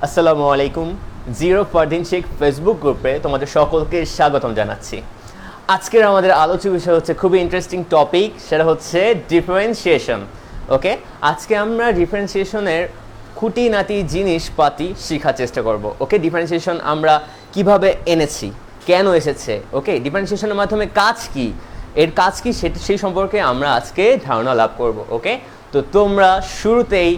আসসালামু আলাইকুম। Zero Fardin Sheikh Facebook গ্রুপে তোমাদের সকলকে স্বাগতম জানাচ্ছি। আজকের আমাদের আলোচ্য বিষয় হচ্ছে খুবই ইন্টারেস্টিং টপিক, সেটা হচ্ছে ডিফারেন্সিয়েশন। ওকে, আজকে আমরা ডিফারেন্সিয়েশনের খুঁটিনাটি জিনিসপাতি শেখার চেষ্টা করব। ওকে, ডিফারেন্সিয়েশন আমরা কিভাবে এনেছি, কেন এসেছে, ওকে, ডিফারেন্সিয়েশনের মাধ্যমে কাজ কি, এর কাজ কি সেই সম্পর্কে আমরা আজকে ধারণা লাভ করব। ওকে, তো তোমরা শুরুতেই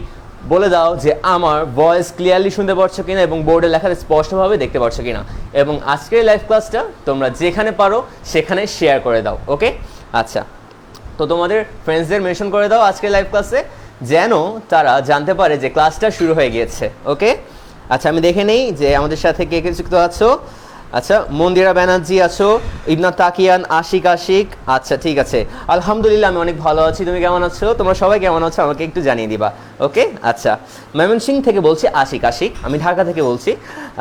বলে দাও যে আমার ভয়েস ক্লিয়ারলি শুনতে পারছো কিনা এবং বোর্ডে লেখা স্পষ্টভাবে দেখতে পারছো কিনা, এবং আজকের লাইভ ক্লাসটা তোমরা যেখানে পারো সেখানে শেয়ার করে দাও। ওকে, আচ্ছা, তো তোমাদের ফ্রেন্ডসদের মেনশন করে দাও আজকের লাইভ ক্লাসে, যেন তারা জানতে পারে যে ক্লাসটা শুরু হয়ে গিয়েছে। ওকে, আচ্ছা, আমি দেখে নেই যে আমাদের সাথে কে কে যুক্ত আছো। আচ্ছা, মন্দিরা ব্যানার্জি আছো, ইবনা তাকিয়ান, আশিক, আচ্ছা ঠিক আছে, আলহামদুলিল্লাহ আমি অনেক ভালো আছি। তুমি কেমন আছো? তোমরা সবাই কেমন আছো আমাকে একটু জানিয়ে দিবা। ওকে, আচ্ছা, ময়মনসিংহ থেকে বলছি আশিক, আমি ঢাকা থেকে বলছি।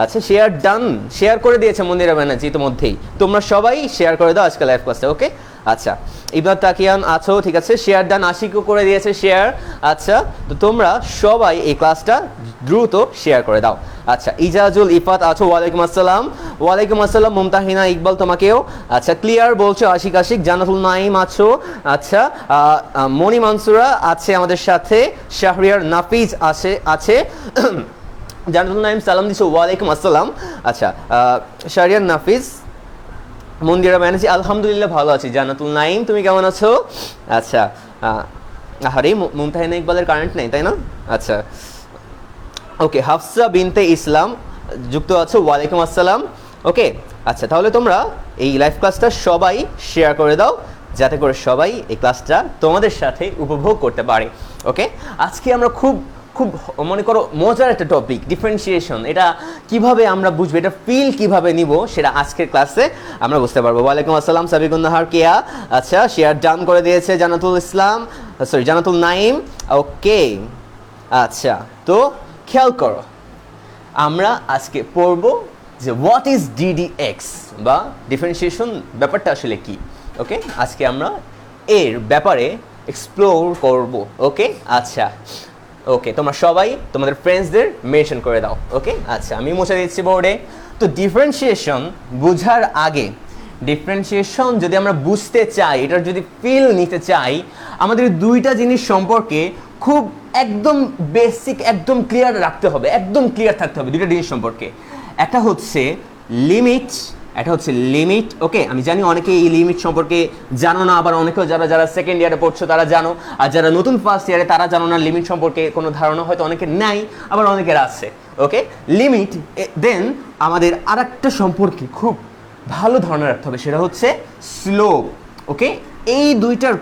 আচ্ছা, শেয়ার ডান, শেয়ার করে দিয়েছে মন্দিরা ব্যানার্জি ইতিমধ্যেই। তোমরা সবাই শেয়ার করে দাও আজকে লাইভ ক্লাসে। ওকে, আচ্ছা, ইবনা তাকিয়ান আছো, ঠিক আছে, শেয়ার ডান, আশিকও করে দিয়েছে শেয়ার। আচ্ছা, তো তোমরা সবাই এই ক্লাসটা দ্রুত শেয়ার করে দাও। আচ্ছা, ইজাজুল ইফাত আছো, ওয়ালাইকুম আসসালাম। ওয়ালাইকুম আসসালাম মুমতাহিনা ইকবাল, তোমাকেও। আচ্ছা, ক্লিয়ার বলছো আশিক, জান্নাতুল নাইম আছো। আচ্ছা, মনি মানসুরা আছে আমাদের সাথে, শাহরিয়ার নাফিজ আছে জান্নাতুল নাইম সালাম দিছো, ওয়ালাইকুম আসসালাম। আচ্ছা, শাহরিয়ার নাফিজ, মন্দিরা ব্যানার্জি, আলহামদুলিল্লাহ ভালো আছি। জান্নাতুল নাইম, তুমি কেমন আছো? আচ্ছা, আরে মুমতাহিনা ইকবালের কারেন্ট নেই তাই না? আচ্ছা, ওকে, হাফসা বিনতে ইসলাম যুক্ত আছো, ওয়ালাইকুম আসসালাম। ওকে, আচ্ছা, তাহলে তোমরা এই লাইভ ক্লাসটা সবাই শেয়ার করে দাও, যাতে করে সবাই এই ক্লাসটা তোমাদের সাথে উপভোগ করতে পারে। ওকে, আজকে আমরা খুব মনে করো মজার একটা টপিক, ডিফারেন্সিয়েশন। এটা কিভাবে আমরা বুঝবো, এটা ফিল কিভাবে নিব, সেটা আজকের ক্লাসে আমরা বুঝতে পারবো। ওয়ালাইকুম আসসালাম সাবিকুন নাহার কেয়া, আচ্ছা, শেয়ার ডান করে দিয়েছে জান্নাতুল নাইম। ওকে, আচ্ছা, তো খেয়াল করো, আমরা আজকে পড়ব যে হোয়াট ইজ ডিডিএক্স বা ডিফারেন্সিয়েশন ব্যাপারটা আসলে কি। ওকে, আজকে আমরা এর ব্যাপারে এক্সপ্লোর করব। ওকে, আচ্ছা, ওকে, তোমরা সবাই তোমাদের ফ্রেন্ডসদের মেনশন করে দাও। ওকে, আচ্ছা, আমি মুছে দিচ্ছি বোর্ডে। তো ডিফারেন্সিয়েশন বোঝার আগে, ডিফারেন্সিয়েশন যদি আমরা বুঝতে চাই, এটার যদি ফিল নিতে চাই, আমাদের দুইটা জিনিস সম্পর্কে খুব একদম বেসিক, একদম ক্লিয়ার রাখতে হবে, একদম ক্লিয়ার থাকতে হবে দুইটা জিনিস সম্পর্কে। একটা হচ্ছে লিমিট, ওকে, আমি জানি অনেকে এই লিমিট সম্পর্কে জানো না, আবার অনেকেও যারা সেকেন্ড ইয়ারে পড়ছো তারা জানো, আর যারা নতুন ফার্স্ট ইয়ারে তারা জানো না। লিমিট সম্পর্কে কোনো ধারণা হয়তো অনেকের নাই, আবার অনেকের আছে। ওকে, লিমিট, দেন আমাদের আর একটা সম্পর্কে খুব ভালো ধারণা রাখতে হবে, সেটা হচ্ছে স্লোপ। ওকে, এই দুইটার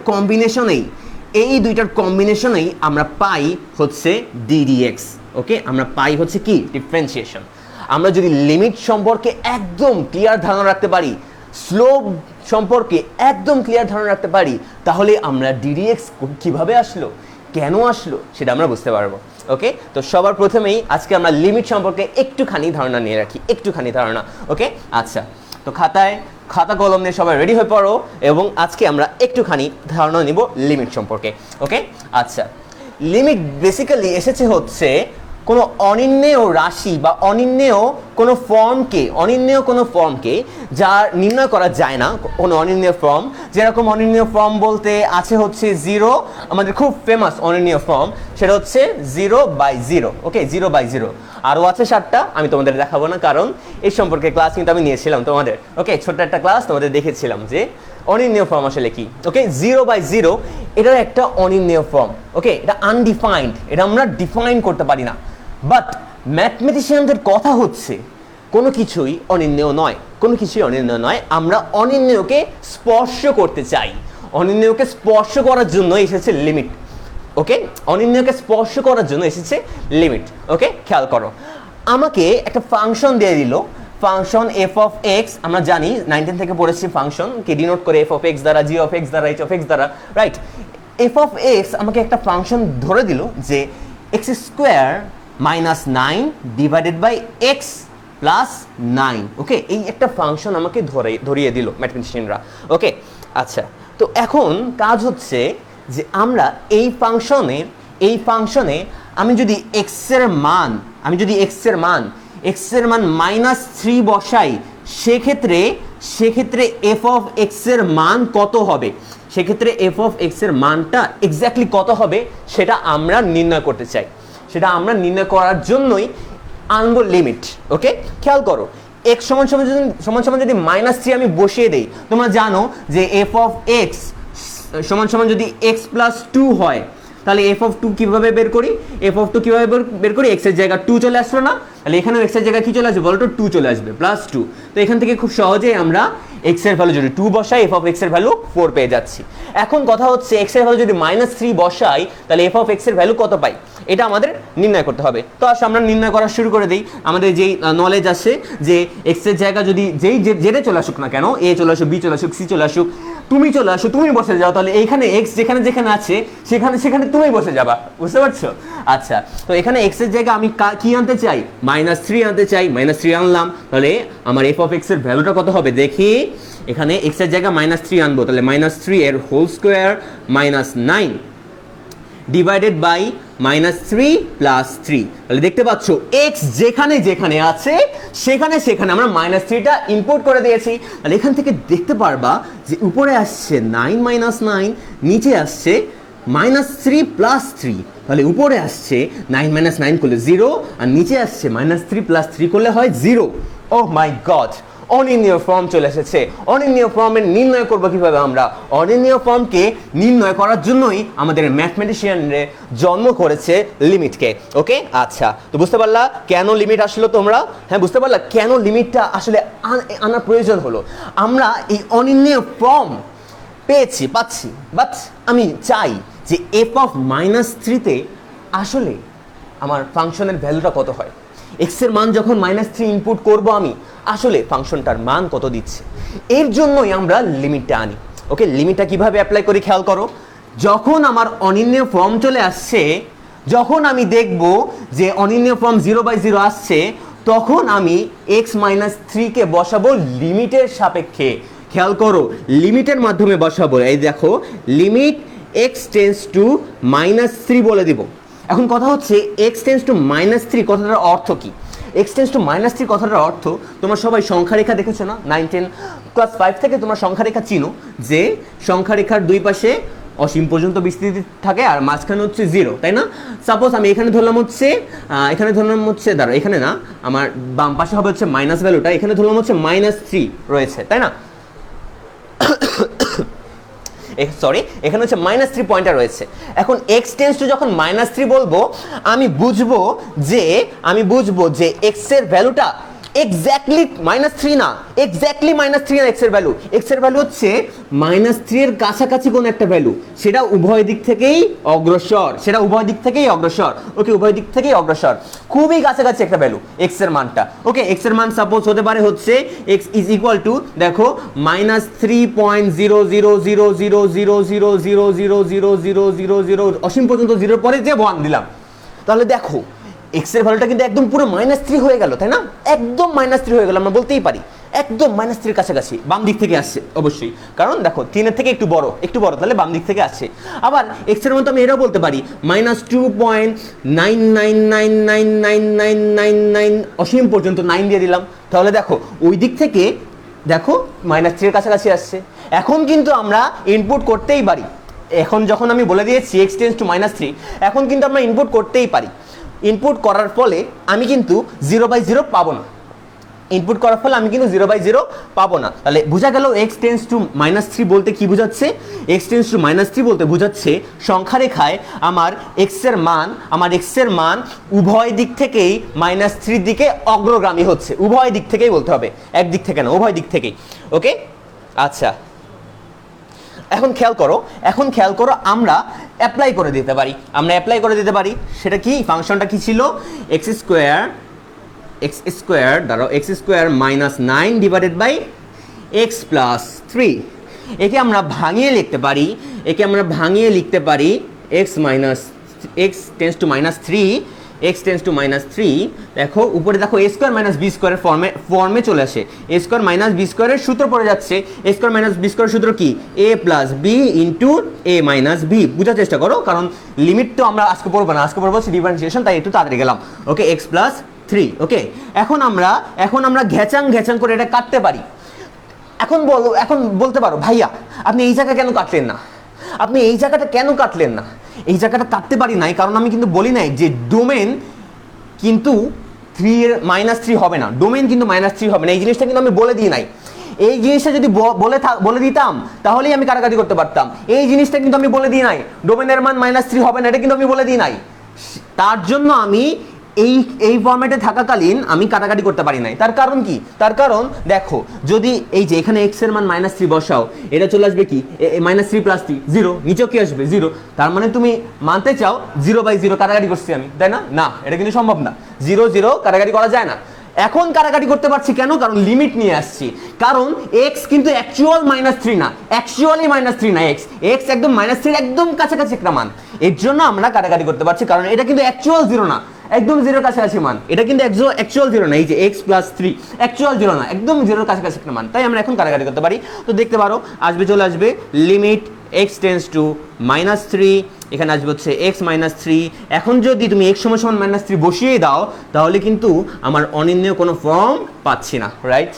কম্বিনেশনেই আমরা পাই হচ্ছে ডিডিএক্স। ওকে, আমরা পাই হচ্ছে কি ডিফারেন্সিয়েশন। আমরা যদি লিমিট সম্পর্কে একদম ক্লিয়ার ধারণা রাখতে পারি, স্লোপ সম্পর্কে একদম ক্লিয়ার ধারণা রাখতে পারি, তাহলে আমরা ডিডিএক্স কিভাবে আসলো, কেন আসলো, সেটা আমরা বুঝতে পারবো। ওকে, তো সবার প্রথমেই আজকে আমরা লিমিট সম্পর্কে একটুখানি ধারণা নিয়ে রাখি, একটুখানি ধারণা। ওকে, আচ্ছা, তো খাতা কলম নিয়ে সবাই রেডি হয়ে পড়ো, এবং আজকে আমরা একটুখানি ধারণা নিব লিমিট সম্পর্কে। ওকে, আচ্ছা, লিমিট বেসিক্যালি এসেছে হচ্ছে কোনো অনির্ণেয় রাশি বা অনির্ণেয় কোনো ফর্মকে যা নির্ণয় করা যায় না, কোনো অনির্ণেয় ফর্ম। যেরকম অনির্ণেয় ফর্ম বলতে আছে হচ্ছে জিরো, আমাদের খুব ফেমাস অনির্ণেয় ফর্ম, সেটা হচ্ছে 0/0। ওকে, 0/0। আরও আছে 7টা, আমি তোমাদের দেখাবো না, কারণ এই সম্পর্কে ক্লাস কিন্তু আমি নিয়েছিলাম তোমাদের। ওকে, ছোট্ট একটা ক্লাস তোমাদের দেখেছিলাম যে অনির্ণেয় ফর্ম আসলে কি। ওকে, 0/0 এটার একটা অনির্ণেয় ফর্ম। ওকে, এটা আনডিফাইন্ড, এটা আমরা ডিফাইন করতে পারি না। বাট ম্যাথমেটিশিয়ানদের কথা হচ্ছে কোনো কিছুই অনির্ণেয় নয়, আমরা অনির্ণেয়কে স্পর্শ করতে চাই। অনির্ণেয়কে স্পর্শ করার জন্য এসেছে লিমিট। ওকে, অনির্ণেয়কে স্পর্শ করার জন্য এসেছে লিমিট। ওকে, খেয়াল করো, আমাকে একটা ফাংশন দিয়ে দিল, ফাংশন এফ অফ এক্স। আমরা জানি 9 থেকে পড়েছি ফাংশনকে ডিনোট করে এফ অফ এক্স দ্বারা, জি অফ এক্স দ্বারা, এইচ অফ এক্স দ্বারা, রাইট। এফ অফ এক্স আমাকে একটা ফাংশন ধরে দিল যে x² -9 divided by X plus 9। Okay, এই একটা ফাংশন আমাকে ধরিয়ে দিল ম্যাথমেটিশিয়ানরা। ওকে, আচ্ছা, তো এখন কাজ হচ্ছে যে আমরা এই ফাংশনে আমি যদি এক্স এর মান -3 বসাই, সেক্ষেত্রে এফ অফ এক্স এর মান কত হবে, সেক্ষেত্রে এফ অফ এক্স এর মানটা এক্স্যাক্টলি কত হবে সেটা আমরা নির্ণয় করতে চাই। সেটা আমরা নির্ণয় করার জন্যই আনবো লিমিট। ওকে, খেয়াল করো, এক্স সমান যদি -3 আমি বসিয়ে দেই, তোমরা জানো যে এফ অফ এক্স সমান যদি এক্স প্লাস 2 হয়, তাহলে এফ অফ 2 কিভাবে বের করি, এক্স এর জায়গা 2 চলে আসলো না, তাহলে এখানেও এক্স এর জায়গা কি চলে আসবে বলো তো, 2 চলে আসবে, +2। তো এখান থেকে খুব সহজেই আমরা এক্স এর ভ্যালু যদি 2 বসাই, এফ অফ এক্স এর ভ্যালু 4 পেয়ে যাচ্ছি। এখন কথা হচ্ছে এক্স এর ভ্যালু যদি -3 বসাই, তাহলে এফ অফ এক্স এর ভ্যালু কত পাই, এটা আমাদের নির্ণয় করতে হবে। তো আসলে আমরা নির্ণয় করা শুরু করে দিই। আমাদের যেই নলেজ আছে যে এক্স এর জায়গা যদি যেটা চলে আসুক না কেন, এ চলে আসুক, বি চলে আসুক, সি চলে আসুক, তুমি চলে আসো, তুমি বসে যাও, তাহলে এইখানে এক্স যেখানে আছে সেখানে তুমি বসে যাবা, বুঝতে পারছো? আচ্ছা, তো এখানে এক্স এর জায়গা আমি কি আনতে চাই, -3 আনতে চাই, -3 আনলাম, তাহলে আমার এফ অফ এক্স এর ভ্যালুটা কত হবে দেখি। এখানে এক্স এর জায়গা -3 আনবো, তাহলে -3 এর হোল স্কোয়ার -9 ডিভাইডেড বাই -3 + 3। তাহলে দেখতে পাচ্ছ x যেখানে আছে সেখানে আমরা -3টা ইনপুট করে দিয়েছি। তাহলে এখান থেকে দেখতে পারবা যে উপরে আসছে 9 - 9, নিচে আসছে -3 + 3। তাহলে উপরে আসছে 9 - 9 করলে 0, আর নিচে আসছে -3 + 3 করলে হয় 0। ওহ মাই গড, অনির্ণীয় ফর্ম চলে এসেছে। অনির্ণীয় ফর্মের নির্ণয় করবো কিভাবে আমরা? অনির্ণীয় ফর্মকে নির্ণয় করার জন্যই আমাদের ম্যাথমেটিশিয়ানরে জন্ম করেছে লিমিটকে। ওকে, আচ্ছা, তো বুঝতে পারলা কেন লিমিট আসলো তোমরা? হ্যাঁ, বুঝতে পারলা কেন লিমিটটা আসলে আনার প্রয়োজন হলো? আমরা এই অনির্ণীয় ফর্ম পাচ্ছি, বাট আমি চাই যে এফ অফ -3 আসলে আমার ফাংশনের ভ্যালুটা কত হয়। এক্স এর মান যখন -3 ইনপুট করব আমি, আসলে ফাংশনটার মান কত দিচ্ছে, এর জন্যই আমরা লিমিটটা আনি। ওকে, লিমিটটা কিভাবে অ্যাপ্লাই করি খেয়াল করো। যখন আমার অনির্ণীয় ফর্ম চলে আসছে, যখন আমি দেখব যে অনির্ণীয় ফর্ম 0/0 আসছে, তখন আমি x - 3 কে বসাবো লিমিটের সাপেক্ষে। খেয়াল করো, লিমিটের মাধ্যমে বসাবো। এই দেখো, লিমিট x টেন্ডস টু -3 বলে দিব। এখন কথা হচ্ছে x টেন্ডস টু -3 কথাটার অর্থ কি? x টেন্ডস টু -3 কথাটার অর্থ, তোমরা সবাই সংখ্যা রেখা দেখেছো না? 9, 10, ক্লাস 5 থেকে তোমরা সংখ্যা রেখা চিনো, যে সংখ্যা রেখার দুই পাশে অসীম পর্যন্ত বিস্তৃতি থাকে আর মাঝখানে হচ্ছে 0, তাই না? সাপোজ আমি এখানে ধরলাম হচ্ছে দাঁড়া, এখানে না, আমার বাম পাশে হবে হচ্ছে মাইনাস ভ্যালুটা, এখানে ধরলাম হচ্ছে -3 রয়েছে, তাই না? সরি, এখানে হচ্ছে -3 পয়েন্টটা রয়েছে। এখন x টেন্ডস টু যখন -3 বলবো, আমি বুঝবো যে x এর ভ্যালুটা এক্স্যাক্টলি -3 না, x এর ভ্যালু, হচ্ছে -3 এর কাছাকাছি কোন একটা ভ্যালু, সেটা উভয় দিক থেকেই অগ্রসর, ওকে, উভয় দিক থেকেই অগ্রসর, খুবই কাছাকাছি একটা ভ্যালু x এর মানটা। ওকে, x এর মান সাপোজ হতে পারে হচ্ছে x ইজ ইকুয়াল টু, দেখো, -3.0000000000000 অসীম পর্যন্ত 0 পরে যে 1 দিলাম, তাহলে দেখো x এর ভ্যালুটা কিন্তু একদম পুরো -3 হয়ে গেল, তাই না? একদম -3 হয়ে গেল, আমরা বলতেই পারি একদম -3 কাছাকাছি। বাম দিক থেকে আসছে অবশ্যই, কারণ দেখো 3 এর থেকে একটু বড়, তাহলে বাম দিক থেকে আসছে। আবার x এর মতো আমি এটাও বলতে পারি -2.999999999 অসীম পর্যন্ত 9 দিয়ে দিলাম, তাহলে দেখো ওই দিক থেকে দেখো -3 এর কাছাকাছি আসছে। এখন কিন্তু আমরা ইনপুট করতেই পারি, এখন যখন আমি বলে দিয়েছি x টেন্ডস টু -3, এখন কিন্তু আমরা ইনপুট করতেই পারি। ইনপুট করার ফলে আমি কিন্তু 0/0 পাবো না, তাহলে বোঝা গেল x টেন্ডস টু -3 বলতে কি বোঝাচ্ছে? x টেন্ডস টু -3 বলতে বোঝাচ্ছে সংখ্যা রেখায় আমার x এর মান উভয় দিক থেকেই -3 দিকে অগ্রগামী হচ্ছে, উভয় দিক থেকেই বলতে হবে, একদিক থেকে না, উভয় দিক থেকেই। ওকে, আচ্ছা, এখন খেয়াল করো আমরা অ্যাপ্লাই করে দিতে পারি, সেটা কি? ফাংশনটা কি ছিল? x square -9 divided by x + 3। একে আমরা ভাঙিয়ে লিখতে পারি x tends to -3, x tends to minus three, দেখো উপরে দেখো এ স্কোয়ার মাইনাস বি স্কোয়ারের ফর্মে চলে আসে। এ স্কোয়ার মাইনাস বি স্কোয়ারের সূত্র পড়ে যাচ্ছে, এ স্কোয়ার মাইনাস বি স্কোয়ারের সূত্র কি, এ প্লাস বি ইন্টু এ মাইনাস বি। বোঝার চেষ্টা করো, কারণ লিমিট তো আমরা আজকে পড়বো না, আজকে পড়বো হচ্ছে ডিফারেন্সিয়েশন, তাই একটু তাড়াতাড়ি গেলাম। ওকে, এক্স প্লাস থ্রি। ওকে, এখন আমরা ঘেচাং করে এটা কাটতে পারি। এখন বলতে পারো ভাইয়া আপনি এই জায়গা কেন কাটলেন না, আপনি এই জায়গাটা কেন কাটলেন না? এই জায়গাটা কাটতে পারি নাই কারণ আমি কিন্তু বলি নাই যে ডোমেন কিন্তু 3 এর -3 হবে না, ডোমেন কিন্তু -3 হবে না, এই জিনিসটা কিন্তু আমি বলে দিই নাই। এই জিনিসটা যদি বলে দিতাম তাহলেই আমি কাটাকাটি করতে পারতাম। এই জিনিসটা কিন্তু আমি বলে দিই নাই, ডোমেনের মান -3 হবে না, এটা কিন্তু আমি বলে দিই নাই। তার জন্য আমি এই ফরম্যাটে থাকাকালীন আমি কাটাকাটি করতে পারি নাই। তার কারণ কি? তার কারণ দেখো, যদি এই যে এখানে x এর মান -3 বসাও, এটা চলে আসবে কি -3 + 3 0, নিচেও কি আসবে 0। তার মানে তুমি মানতে চাও 0/0 কাটাকাটি করছি আমি, তাই না? না, এটা কিন্তু সম্ভব না, 0 0 কাটাকাটি করা যায় না। এখন কাটাকাটি করতে পারছি কেন? কারণ লিমিট নিয়ে আসছি। কারণ x কিন্তু অ্যাকচুয়াল -3 না, অ্যাকচুয়ালি -3 না, x একদম -3 একদম কাছাকাছি একটা মান। এর জন্য আমরা কাটাকাটি করতে পারছি, কারণ এটা কিন্তু অ্যাকচুয়াল 0 না, একদম 0 কাছাকাছি মান। এটা কিন্তু অ্যাকচুয়াল 0 না, এই যে x + 3 অ্যাকচুয়াল 0 না, একদম 0 কাছাকাছি একটা মান। তাই আমরা এখন কাটাকাটি করতে পারি। তো দেখতে পারো চলে আসবে লিমিট x টেন্স টু -3, এখানে আসবে হচ্ছে x -3। এখন যদি তুমি x সমান -3 বসিয়ে দাও তাহলে কিন্তু আমার অনির্ণেয় কোনো ফর্ম পাচ্ছি না, রাইট?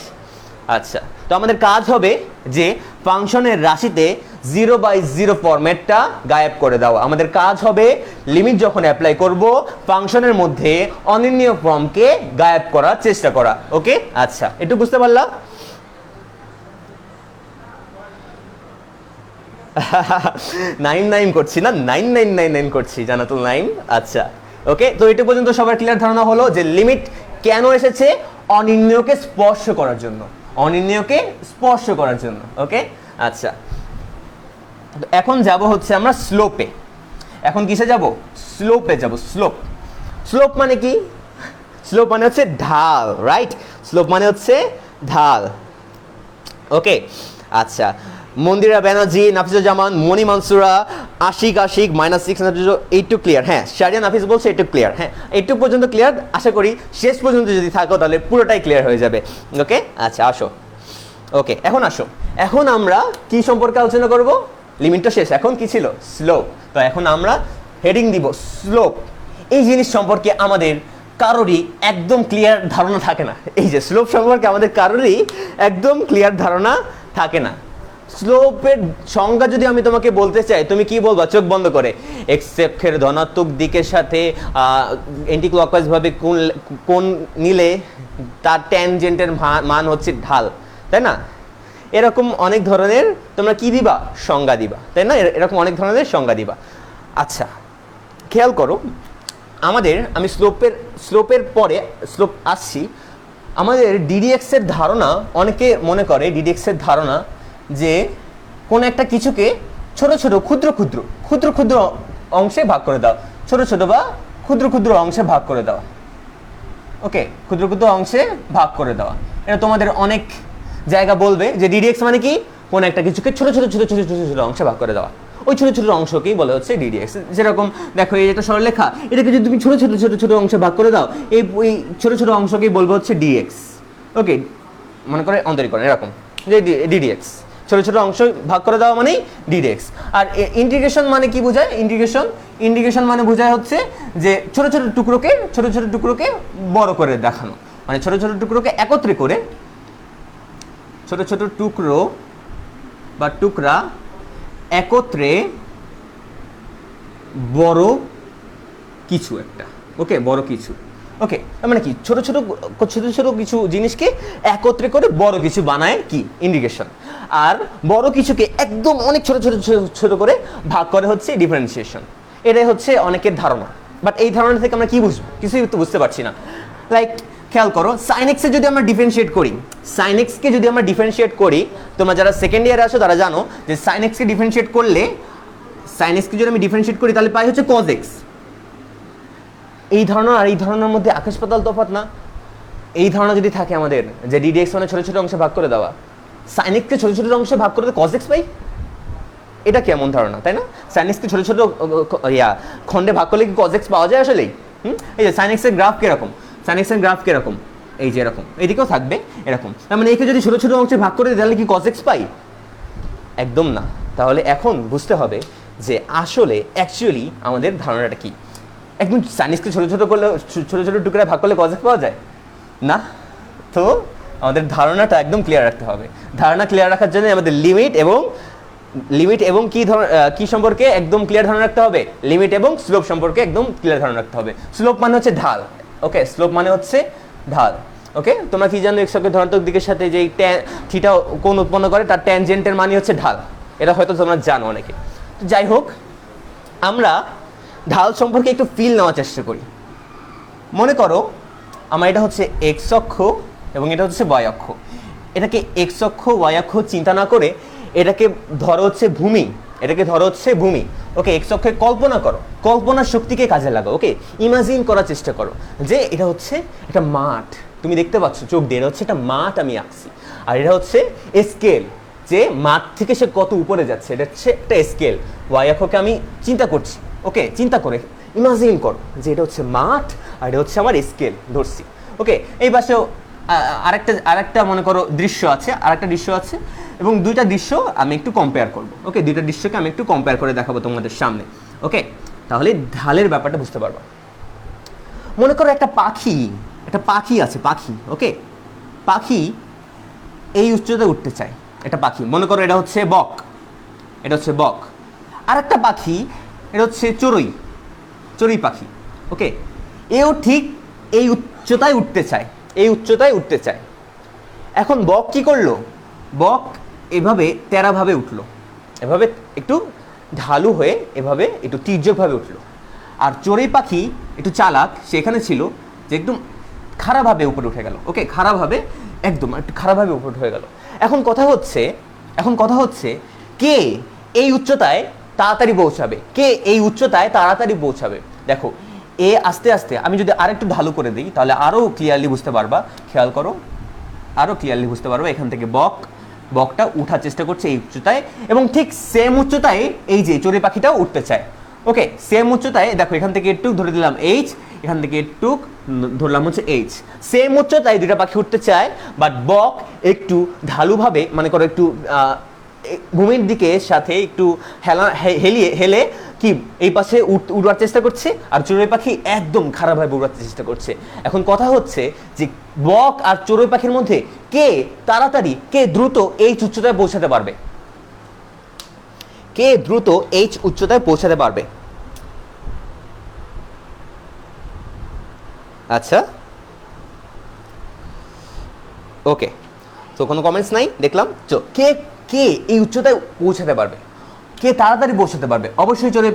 আচ্ছা, তো আমাদের কাজ হবে যে ফাংশনের রাশিতে 0/0 ফরম্যাটটা গায়েব করে দাও। আমাদের কাজ হবে লিমিট যখন অ্যাপ্লাই করব ফাংশনের মধ্যে অনির্ণেয় ফর্মকে গায়েব করার চেষ্টা করা। ওকে, আচ্ছা, একটু বুঝতে পারলা? নাইম করছি না, 9999 করছি, জানাতুল নাইম। আচ্ছা, ওকে, তো এটা পর্যন্ত সবার ক্লিয়ার ধারণা হলো যে লিমিট কেন এসেছে? অনির্ণেয়কে স্পর্শ করার জন্য, অনির্ণেয়কে স্পর্শ করার জন্য। ওকে, আচ্ছা, এখন যাব হচ্ছে আমরা স্লোপে। এখন কিসে যাব? স্লোপে যাব। স্লোপ মানে কি? স্লোপ মানে হচ্ছে ঢাল, রাইট? স্লোপ মানে হচ্ছে ঢাল। ওকে, আচ্ছা, মন্দিরা ব্যানার্জি, নাফিজুল জামান, মনি মানসুরা, আশিক -6, এইটু ক্লিয়ার? হ্যাঁ, শারিয়া নাফিস বলছে এইটু ক্লিয়ার। হ্যাঁ, এইটু পর্যন্ত ক্লিয়ার। আশা করি শেষ পর্যন্ত যদি থাকো তাহলে পুরোটাই ক্লিয়ার হয়ে যাবে। ওকে, আচ্ছা, আসো। ওকে, এখন আসো, এখন আমরা কি সম্পর্কে আলোচনা করব? লিমিটটা শেষ, এখন কি ছিল? স্লোপ। তো এখন আমরা হেডিং দিব স্লোপ। এই জিনিস সম্পর্কে আমাদের কারোরই একদম ক্লিয়ার ধারণা থাকে না। এই যে স্লোপ সম্পর্কে আমাদের কারোরই একদম ক্লিয়ার ধারণা থাকে না। স্লোপের সংজ্ঞা যদি আমি তোমাকে বলতে চাই, তুমি কি বলবা চোখ বন্ধ করে? এক্স অক্ষের ধনাত্মক দিকের সাথে অ্যান্টি ক্লকওয়াইজ ভাবে কোণ নিলে তার ট্যানজেন্টের মান হচ্ছে ঢাল, তাই না? এরকম অনেক ধরনের তোমরা কি দিবা? সংজ্ঞা দিবা, তাই না? এরকম অনেক ধরনের সংজ্ঞা দিবা। আচ্ছা, খেয়াল করো, আমি স্লোপের পরে স্লোপ আসছি। আমাদের ডিডিএক্স এর ধারণা, অনেকে মনে করে ডিডিএক্স এর ধারণা যে কোন একটা কিছুকে ছোট ছোট ক্ষুদ্র অংশে ভাগ করে দাও, ছোট ছোট বা ক্ষুদ্র অংশে ভাগ করে দেওয়া। ওকে, ক্ষুদ্র অংশে ভাগ করে দেওয়া, এটা তোমাদের অনেক জায়গা বলবে যে ডিডিএক্স মানে কি? কোন একটা কিছুকে ছোট ছোট অংশে ভাগ করে দেওয়া। ওই ছোট ছোট অংশকেই বলা হচ্ছে ডিডিএক্স। যেরকম দেখো, এই একটা সরলরেখা, এটাকে যদি তুমি ছোট অংশে ভাগ করে দাও, এই ছোট অংশকেই বলবো হচ্ছে ডিএক্স। ওকে, মনে করে অন্তরীকরণ এরকম যে ডিডিএক্স, ছোট অংশ ভাগ করে দেওয়া মানেই ডিডিএক্স। আর ইন্টিগ্রেশন মানে কি বোঝায়? ইন্টিগ্রেশন মানে বোঝায় হচ্ছে যে ছোট টুকরোকে বড় করে দেখানো, মানে ছোট টুকরোকে একত্রে করে, ছোট টুকরো বা টুকরা একত্রে বড় কিছু একটা। ওকে, বড় কিছু। ওকে, মানে কি? ছোট কিছু জিনিসকে একত্রে করে বড় কিছু বানায় কি? ইন্টিগ্রেশন। আর বড় কিছুকে একদম অনেক ছোট করে ভাগ করে হচ্ছে ডিফারেন্সিয়েশন। এটাই হচ্ছে অনেকের ধারণা। বাট এই ধারণা থেকে আমরা কি বুঝবো? কিছুই তো বুঝতে পারছি না। লাইক খেয়াল করো, সাইন এক্সকে যদি আমরা ডিফারেন্সিয়েট করি, তোমরা যারা সেকেন্ড ইয়ারে আসো তারা জানো যে সাইন এক্সকে ডিফারেন্সিয়েট করলে, যদি আমি ডিফারেন্সিয়েট করি তাহলে পাই হচ্ছে কজ এক্স। এই ধারণা আর এই ধারণার মধ্যে আকাশ পাতাল তফাৎ না? এই ধারণা যদি থাকে আমাদের যে ডিডিএক্স মানে ছোট অংশে ভাগ করে দেওয়া, সাইন এক্সকে ছোট অংশে ভাগ করে কজ এক্স পাই, এটা কেমন ধারণা, তাই না? সাইন এক্সকে ছোট খণ্ডে ভাগ করলে কি কজ এক্স পাওয়া যায় আসলেই? এই যে sin x এর গ্রাফ কিরকম, sin x এর গ্রাফ কিরকম, এই যে এরকম, এইদিকেও থাকবে এরকম। তার মানে একে যদি ছোট ছোট অংশে ভাগ করে দিই তাহলে কি cos x পাই? একদম না। তাহলে এখন বুঝতে হবে যে আসলে অ্যাকচুয়ালি আমাদের ধারণাটা কি। একদম sin x কে ছোট ছোট করলে, ছোট ছোট টুকরায় ভাগ করলে cos x পাওয়া যায় না। তো আমাদের ধারণাটা একদম ক্লিয়ার রাখতে হবে। ধারণা ক্লিয়ার রাখার জন্য আমাদের লিমিট এবং কি সম্পর্কে একদম ক্লিয়ার ধারণা রাখতে হবে, লিমিট এবং স্লোপ সম্পর্কে একদম ক্লিয়ার ধারণা রাখতে হবে। স্লোপ মানে হচ্ছে ঢাল, ওকে, স্লোপ মানে হচ্ছে ঢাল, ওকে। তোমরা কি জানো, এক্স অক্ষের ধনাত্মক দিকের সাথে যে থিটা কোণ উৎপন্ন করে তার ট্যানজেন্টের মানে হচ্ছে ঢাল, এটা হয়তো তোমরা জানো অনেকে। তো যাই হোক, আমরা ঢাল সম্পর্কে একটু ফিল নেওয়ার চেষ্টা করি। মনে করো আমার এটা হচ্ছে এক্স অক্ষ এবং এটা হচ্ছে ওয়াই অক্ষ। এটাকে এক্স অক্ষ ওয়াই অক্ষ চিন্তা না করে এটাকে ধরো হচ্ছে ভূমি, এটাকে ধরো হচ্ছে ভূমি, ওকে। এক্স অক্ষে কল্পনা করো, কল্পনার শক্তিকে কাজে লাগাও, ওকে। ইমাজিন করার চেষ্টা করো যে এটা হচ্ছে একটা মাঠ, তুমি দেখতে পাচ্ছ চোখ দিয়ে, এটা হচ্ছে একটা মাঠ আমি আঁকছি। আর এটা হচ্ছে স্কেল, যে মাঠ থেকে সে কত উপরে যাচ্ছে, এটা হচ্ছে একটা স্কেল। ওয়াই অক্ষকে আমি চিন্তা করছি, ওকে। চিন্তা করে ইমাজিন করো যে এটা হচ্ছে মাঠ আর এটা হচ্ছে আমার স্কেল ধরছি, ওকে। এই পাশেও আরেকটা মনে করো দৃশ্য আছে, আরেকটা দৃশ্য আছে, এবং দুইটা দৃশ্য আমি একটু কম্পেয়ার করব, ওকে। দুইটা দৃশ্যকে আমি একটু কম্পেয়ার করে দেখাবো তোমাদের সামনে, ওকে। তাহলে ঢালের ব্যাপারটা বুঝতে পারবো। মনে করো একটা পাখি আছে, পাখি, ওকে। পাখি এই উচ্চতায় উঠতে চায়, এটা পাখি, মনে করো এটা হচ্ছে বক, এটা হচ্ছে বক। আর একটা পাখি, এটা হচ্ছে চড়ুই পাখি, ওকে। এও ঠিক এই উচ্চতায় উঠতে চায়, এখন বক কি করলো? বক এভাবে তেরাভাবে উঠলো, এভাবে একটু ঢালু হয়ে, এভাবে একটু তির্যকভাবে উঠলো। আর চড়ুই পাখি একটু চালাক, সেখানে ছিল যে একদম খারাপভাবে উপরে উঠে গেল, ওকে। খারাপভাবে, একদম একটু খারাপভাবে উপরে উঠে গেল। এখন কথা হচ্ছে কে এই উচ্চতায় তাড়াতাড়ি পৌঁছাবে, দেখো এ আস্তে আস্তে, আমি যদি আরেকটু ঢালু করে দিই তাহলে আরও ক্লিয়ারলি বুঝতে পারবা, খেয়াল করো, আরও ক্লিয়ারলি বুঝতে পারবা। এখান থেকে বকটা উঠার চেষ্টা করছে এই উচ্চতায়, এবং ঠিক সেম উচ্চতায় এই যে চড়ুই পাখিটাও উঠতে চায়, ওকে। সেম উচ্চতায়, দেখো এখান থেকে একটু ধরে দিলাম এইচ, এখান থেকে একটু ধরলাম হচ্ছে এইচ। সেম উচ্চতায় দুইটা পাখি উঠতে চায়, বাট বক একটু ঢালুভাবে, মানে করো একটু ভূমির দিকে সাথে একটু হেলে কি এই পাশে উড়ার চেষ্টা করছে, আর চড়ুই পাখি একদম খারাপভাবে উড়াতে চেষ্টা করছে। এখন কথা হচ্ছে যে বক আর চড়ুই পাখির মধ্যে কে তাড়াতাড়ি, কে দ্রুত এই উচ্চতায় পৌঁছাতে পারবে? আচ্ছা, ওকে। তো কোনো কমেন্টস নাই দেখলাম। কে এই উচ্চতায় পৌঁছাতে পারবে, কে তাড়াতাড়ি পৌঁছাতে পারবে? অবশ্যই চড়ুই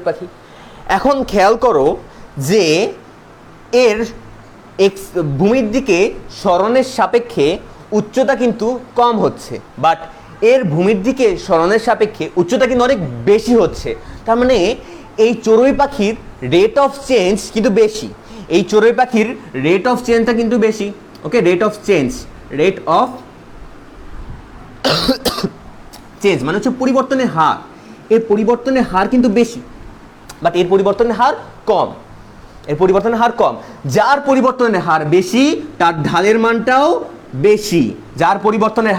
পাখি। এখন খেয়াল করো যে এর ভূমির দিকে সরণের সাপেক্ষে উচ্চতা কিন্তু কম হচ্ছে, বাট এর ভূমির দিকে সরণের সাপেক্ষে উচ্চতা কিন্তু অনেক বেশি হচ্ছে। তার মানে এই চড়ুই পাখির রেট অফ চেঞ্জ কিন্তু বেশি, ওকে। রেট অফ চেঞ্জ মানে হচ্ছে পরিবর্তনের হার, এর পরিবর্তনের হার কিন্তু বেশি, বাট এর পরিবর্তনের হার কম, যার পরিবর্তনের হার বেশি তার ঢালের মানটাও বেশি, যার পরিবর্তনের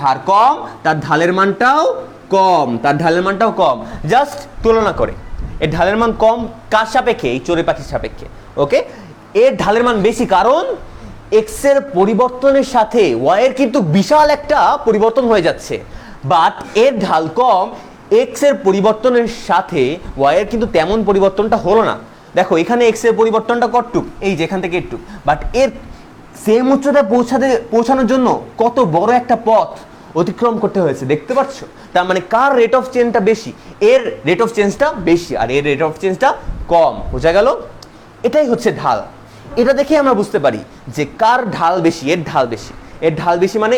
হার কম তার ঢালের মানটাও কম, জাস্ট তুলনা করে। এর ঢালের মান কম কার সাপেক্ষে? এই চড়ুই পাখির সাপেক্ষে, ওকে। এর ঢালের মান বেশি কারণ এক্স এর পরিবর্তনের সাথে ওয়াই এর কিন্তু বিশাল একটা পরিবর্তন হয়ে যাচ্ছে, বাট এর ঢাল কম, এক্স এর পরিবর্তনের সাথে ওয়াই এর কিন্তু তেমন পরিবর্তনটা হলো না। দেখো এখানে এক্স এর পরিবর্তনটা কতটুক, এই যে এখান থেকে একটু, বাট এর সেম উচ্চতায় পৌঁছানোর জন্য কত বড় একটা পথ অতিক্রম করতে হয়েছে, দেখতে পাচ্ছ? তার মানে কার রেট অফ চেঞ্জটা বেশি? এর রেট অফ চেঞ্জটা বেশি, আর এর রেট অফ চেঞ্জটা কম। বোঝা গেল? এটাই হচ্ছে ঢাল। এটা দেখে আমরা বুঝতে পারি যে কার ঢাল বেশি, এর ঢাল বেশি মানে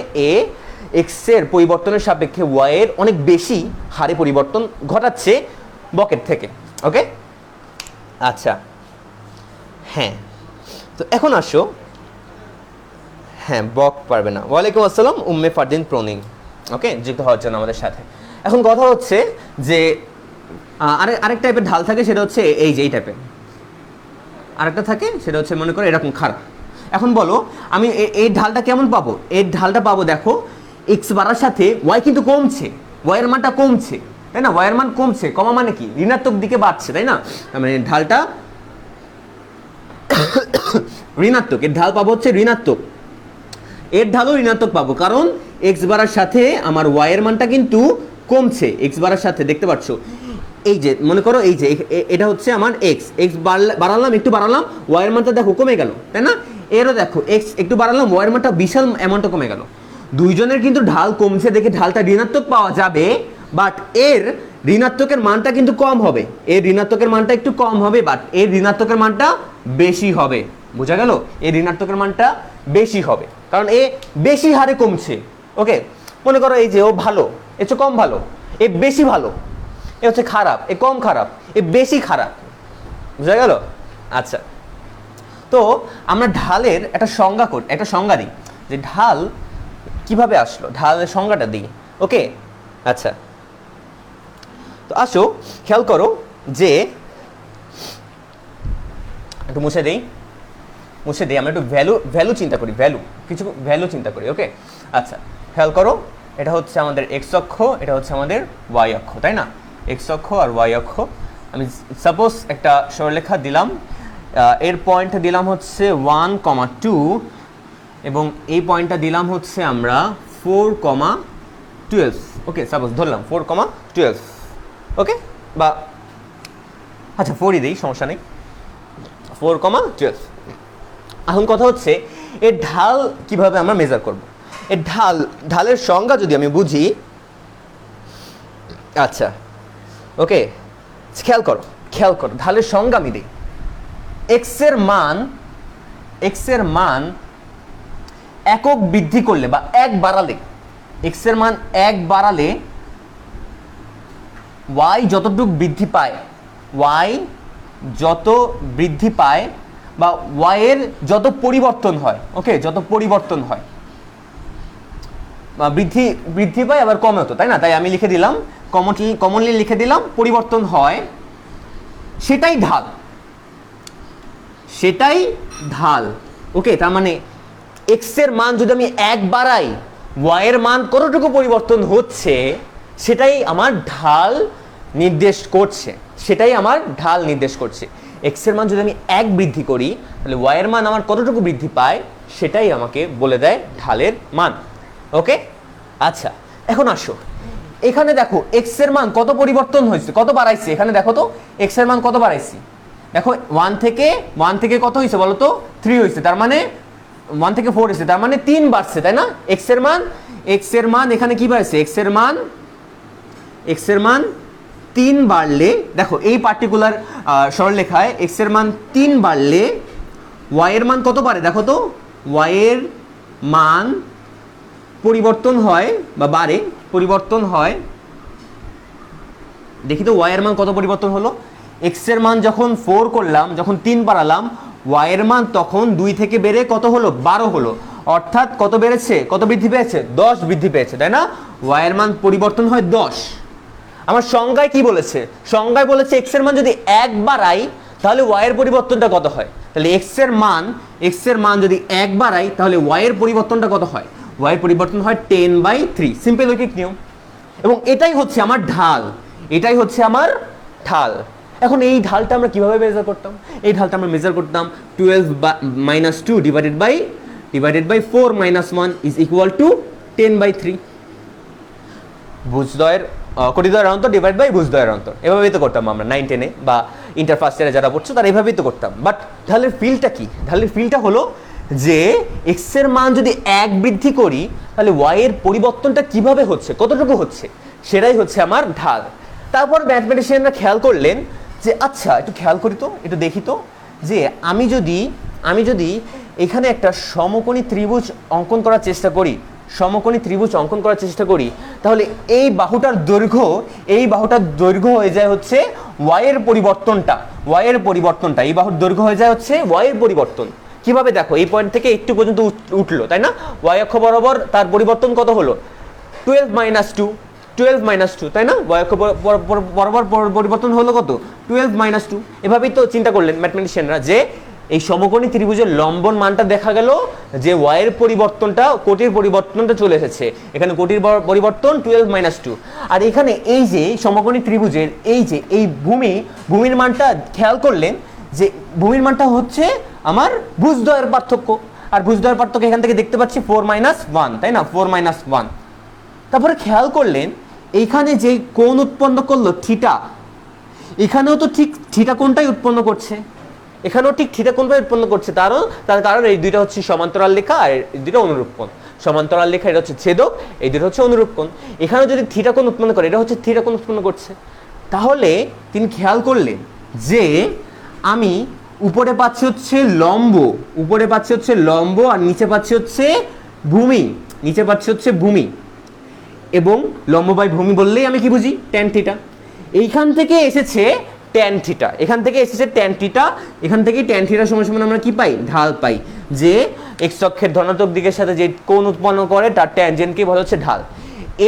এক্স এর পরিবর্তনের সাপেক্ষে ওয়াই এর অনেক বেশি হারে পরিবর্তন ঘটাচ্ছে বকের থেকে, ওকে। আচ্ছা, হ্যাঁ, তো এখন আসো, হ্যাঁ বক পারবে না। ওয়ালাইকুম আসসালাম উম্মে ফারদিন প্রনিং, ওকে, যুক্ত হওয়ার জন্য আমাদের সাথে। এখন কথা হচ্ছে যে আরেক টাইপের ঢাল থাকে, সেটা হচ্ছে এই যে এই টাইপের আরেকটা থাকে, সেটা হচ্ছে মনে করো এরকম খারাপ। এখন বলো আমি এই ঢালটা কেমন পাবো? এই ঢালটা পাবো দেখো এক্স বাড়ার সাথে ওয়াই কিন্তু কমছে, ওয়াইয়ের মানটা কমছে, তাই না? ওয়াইয়ের মান কমছে, কমা মানে কি ঋণাত্মক দিকে বাড়ছে, তাই না? মানে ঢালটা ঋণাত্মক, এর ঢাল পাবো হচ্ছে ঋণাত্মক, এর ঢালও ঋণাত্মক পাবো, কারণ এক্স বাড়ার সাথে আমার ওয়াইয়ের মানটা কিন্তু কমছে। এক্স বাড়ার সাথে দেখতে পাচ্ছ এই যে মনে করো এই যে এটা হচ্ছে আমার এক্স, এক্স বাড়ালাম একটু বাড়ালাম, ওয়াইয়ের মানটা দেখো কমে গেল, তাই না? এরও দেখো এক্স একটু বাড়ালাম, ওয়াইয়ের মানটা বিশাল অ্যামাউন্টটা কমে গেল। দুইজনের কিন্তু ঢাল কমছে দেখে ঢালটা ঋণাত্মক পাওয়া যাবে, বাট এর ঋণাত্মকের মানটা কিন্তু কম হবে, এর ঋণাত্মকের মানটা একটু কম হবে, বাট এর ঋণাত্মকের মানটা বেশি হবে। বোঝা গেল? এর ঋণাত্মকের মানটা বেশি হবে, কারণ এ বেশি হারে কমছে। ওকে, মনে করো এই যে ও ভালো, এর চেয়ে কম ভালো, এ বেশি ভালো, এ হচ্ছে খারাপ, এ কম খারাপ, এ বেশি খারাপ। বুঝা গেল? আচ্ছা, তো আমরা ঢালের একটা সংজ্ঞা দিই, যে ঢাল কিভাবে আসলো, ঢালের সংজ্ঞাটা দিই। ওকে, আচ্ছা, তো আসো খেয়াল করো যে একটু মুছে দেই, আমরা একটু ভ্যালু চিন্তা করি, ভ্যালু চিন্তা করি। ওকে, আচ্ছা, খেয়াল করো এটা হচ্ছে আমাদের এক্স অক্ষ, এটা হচ্ছে আমাদের ওয়াই অক্ষ, তাই না? এক্স অক্ষ আর ওয়াই অক্ষ। আমি সাপোজ একটা সরলরেখা দিলাম, এর পয়েন্ট দিলাম হচ্ছে 1,2 এবং এই পয়েন্টটা দিলাম হচ্ছে আমরা 4,12। ওকে, সাপোজ ধরলাম 4,12। ওকে, বা আচ্ছা 4ই দিই, সমস্যা নেই, 4,12। এখন কথা হচ্ছে এর ঢাল কিভাবে আমরা মেজার করব। এর ঢালের সংজ্ঞা যদি আমি বুঝি, আচ্ছা ওকে, খেয়াল করো ঢালের সংজ্ঞা আমি দিই। এক্স এর মান একক বৃদ্ধি করলে বা এক বাড়ালে, এক্স এর মান এক বাড়ালে ওয়াই যতটুকু বৃদ্ধি পায়, ওয়াই যত বৃদ্ধি পায় বা ওয়াই এর যত পরিবর্তন হয়, ওকে, যত পরিবর্তন হয়, বৃদ্ধি পায় আবার কমে হতো, তাই না? তাই আমি লিখে দিলাম, কমনলি লিখে দিলাম পরিবর্তন হয়, সেটাই ঢাল। ওকে, তার মানে এক্স এর মান যদি আমি এক বাড়াই, ওয়াই এর মান কতটুকু পরিবর্তন হচ্ছে সেটাই আমার ঢাল নির্দেশ করছে, এক্স এর মান যদি আমি এক বৃদ্ধি করি তাহলে ওয়াই এর মান আমার কতটুকু বৃদ্ধি পায় সেটাই আমাকে বলে দেয় ঢালের মান। ওকে, আচ্ছা, এখন আসো এখানে দেখো এক্স এর মান কত পরিবর্তন হয়েছে, কত বাড়াইছে, এখানে দেখো তো এক্স এর মান কত বাড়াইছি। দেখো 1 থেকে কত হয়েছে বলো তো? 3 হয়েছে, তার মানে 1 থেকে 4 হয়েছে, তার মানে 3 বাড়ছে, তাই না? এক্স এর মান এখানে কি বাড়ছে? এক্স এর মান 3 বাড়লে, দেখো এই পার্টিকুলার সরলরেখায় এক্স এর মান 3 বাড়লে ওয়াই এর মান কত বাড়ে দেখো তো? ওয়াই এর মান পরিবর্তন হয় বা বাড়ে, পরিবর্তন হয়। দেখি তো ওয়াই এর মান কত পরিবর্তন হলো। এক্স এর মান যখন 4 করলাম, যখন 3 বাড়ালাম, ওয়াই এর মান তখন 2 থেকে বেড়ে কত হলো? 12 হলো। অর্থাৎ কত বেড়েছে, কত বৃদ্ধি পেয়েছে? 10 বৃদ্ধি পেয়েছে, তাই না? ওয়াই এর মান পরিবর্তন হয় 10। আমার সংজ্ঞায় কি বলেছে? সংজ্ঞায় বলেছে এক্স এর মান যদি 1 বাড়াই তাহলে ওয়াই এর পরিবর্তনটা কত হয়। তাহলে এক্স এর মান যদি 1 বাড়াই তাহলে ওয়াই এর পরিবর্তনটা কত হয়? ওয়াই এর পরিবর্তন হয় 10/3, সিম্পল ঐকিক নিয়ম। এবং এটাই হচ্ছে আমার ঢাল, এখন এই ঢালটা আমরা কিভাবে মেজার করতাম? এই ঢালটা আমরা মেজার করতাম 12 - 2 divided by 4 - 1 is equal to 10/3। ভুজদ্বয়ের কোটিদ্বয়ের অন্তর ডিভাইড বাই ভুজদ্বয়ের অন্তর, এভাবেই তো করতাম আমরা 9, 10-এ বা ইন্টার ফার্স্ট ইয়ারে যারা পড়ছো তারা এভাবেই তো করতাম। বাট ঢালের ফিলটা কি? ঢালের ফিলটা হলো যে এক্স এর মান যদি 1 বৃদ্ধি করি তাহলে ওয়াই এর পরিবর্তনটা কিভাবে হচ্ছে, কতটুকু হচ্ছে, সেটাই হচ্ছে আমার ঢাল। তারপর ম্যাথমেটিশিয়ানরা খেয়াল করলেন যে আচ্ছা একটু খেয়াল করি তো, একটু দেখি তো, যে আমি যদি এখানে একটা সমকোণী ত্রিভুজ অঙ্কন করার চেষ্টা করি, তাহলে এই বাহুটার দৈর্ঘ্য হয়ে যায় হচ্ছে ওয়াই এর পরিবর্তনটা, এই বাহুর দৈর্ঘ্য হয়ে যায় হচ্ছে ওয়াই এর পরিবর্তন। কিভাবে দেখো, এই পয়েন্ট থেকে একটু পর্যন্ত উঠলো, তাই না? ওয়াই অক্ষ বরাবর তার পরিবর্তন কত হলো? 12 - 2, 12 - 2, তাই না? y অক্ষ বরাবর পরিবর্তন হলো কত? 12 - 2। এভাবেই তো চিন্তা করলেন ম্যাথমেটিশিয়ানরা যে এই সমকোণী ত্রিভুজের লম্বন মানটা দেখা গেল যে y এর পরিবর্তনটা, কোটির পরিবর্তনটা চলে এসেছে এখানে, কোটির পরিবর্তন 12 - 2। আর এখানে এই যে সমকোণী ত্রিভুজের এই ভূমির মানটা খেয়াল করলেন যে ভূমির মানটা হচ্ছে আমার ভুজদ্বয়ের পার্থক্য, আর ভুজদ্বয়ের পার্থক্য এখান থেকে দেখতে পাচ্ছি 4 - 1, তাই না? 4 - 1। তারপরে খেয়াল করলেন এইখানে যে কোণ উৎপন্ন করলো থিটা, এখানেও তো ঠিক থিটা কোণটাই উৎপন্ন করছে, এখানেও ঠিক থিটা কোণটাই উৎপন্ন করছে। তার কারণ এই দুইটা হচ্ছে সমান্তরাল রেখা আর এই দুইটা অনুরূপ কোণ। সমান্তরাল রেখা এটা হচ্ছে ছেদক, এই দুটো হচ্ছে অনুরূপ কোণ। এখানেও যদি থিটা কোণ উৎপন্ন করে, এটা হচ্ছে থিটা কোণ উৎপন্ন করছে। তাহলে তিনি খেয়াল করলেন যে আমি উপরে পাচ্ছি হচ্ছে লম্ব, আর নিচে পাচ্ছি হচ্ছে ভূমি, এবং লম্ব বাই ভূমি বললেই আমি কি বুঝি? Tan theta. এইখান থেকে এসেছে ট্যান থিটা, এখান থেকে ট্যান থিটা সমান আমরা কি পাই? ঢাল পাই, যে এক্স অক্ষের ধনাত্মক দিকের সাথে যে কোণ উৎপন্ন করে তার ট্যানজেন্টকে বলা হচ্ছে ঢাল।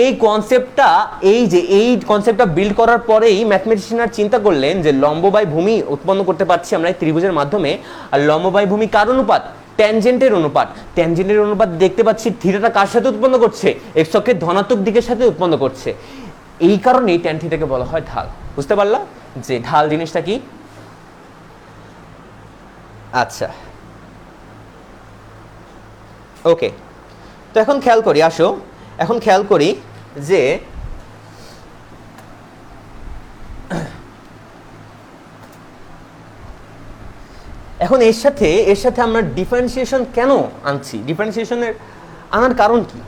এই কনসেপ্টটা বিল্ড করার পরেই ম্যাথমেটিশিয়ানরা চিন্তা করলেন যে লম্ব বাই ভূমি উৎপন্ন করতে পারছি আমরা এই ত্রিভুজের মাধ্যমে। আর লম্ব বাই ভূমি কার অনুপাত? ট্যানজেন্টের অনুপাত দেখতে পাচ্ছি থিটাটা কার সাথে উৎপন্ন করছে? এক্স অক্ষের ধনাত্মক দিকের সাথে উৎপন্ন করছে। এই কারণেই ট্যান থিটাকে বলা হয় ঢাল। বুঝতে পারলা যে ঢাল জিনিসটা কি? আচ্ছা, ওকে। তো এখন খেয়াল করি যে এখন এর সাথে আমরা ডিফারেন্সিয়েশন কেন আনছি? আনার কারণ কি?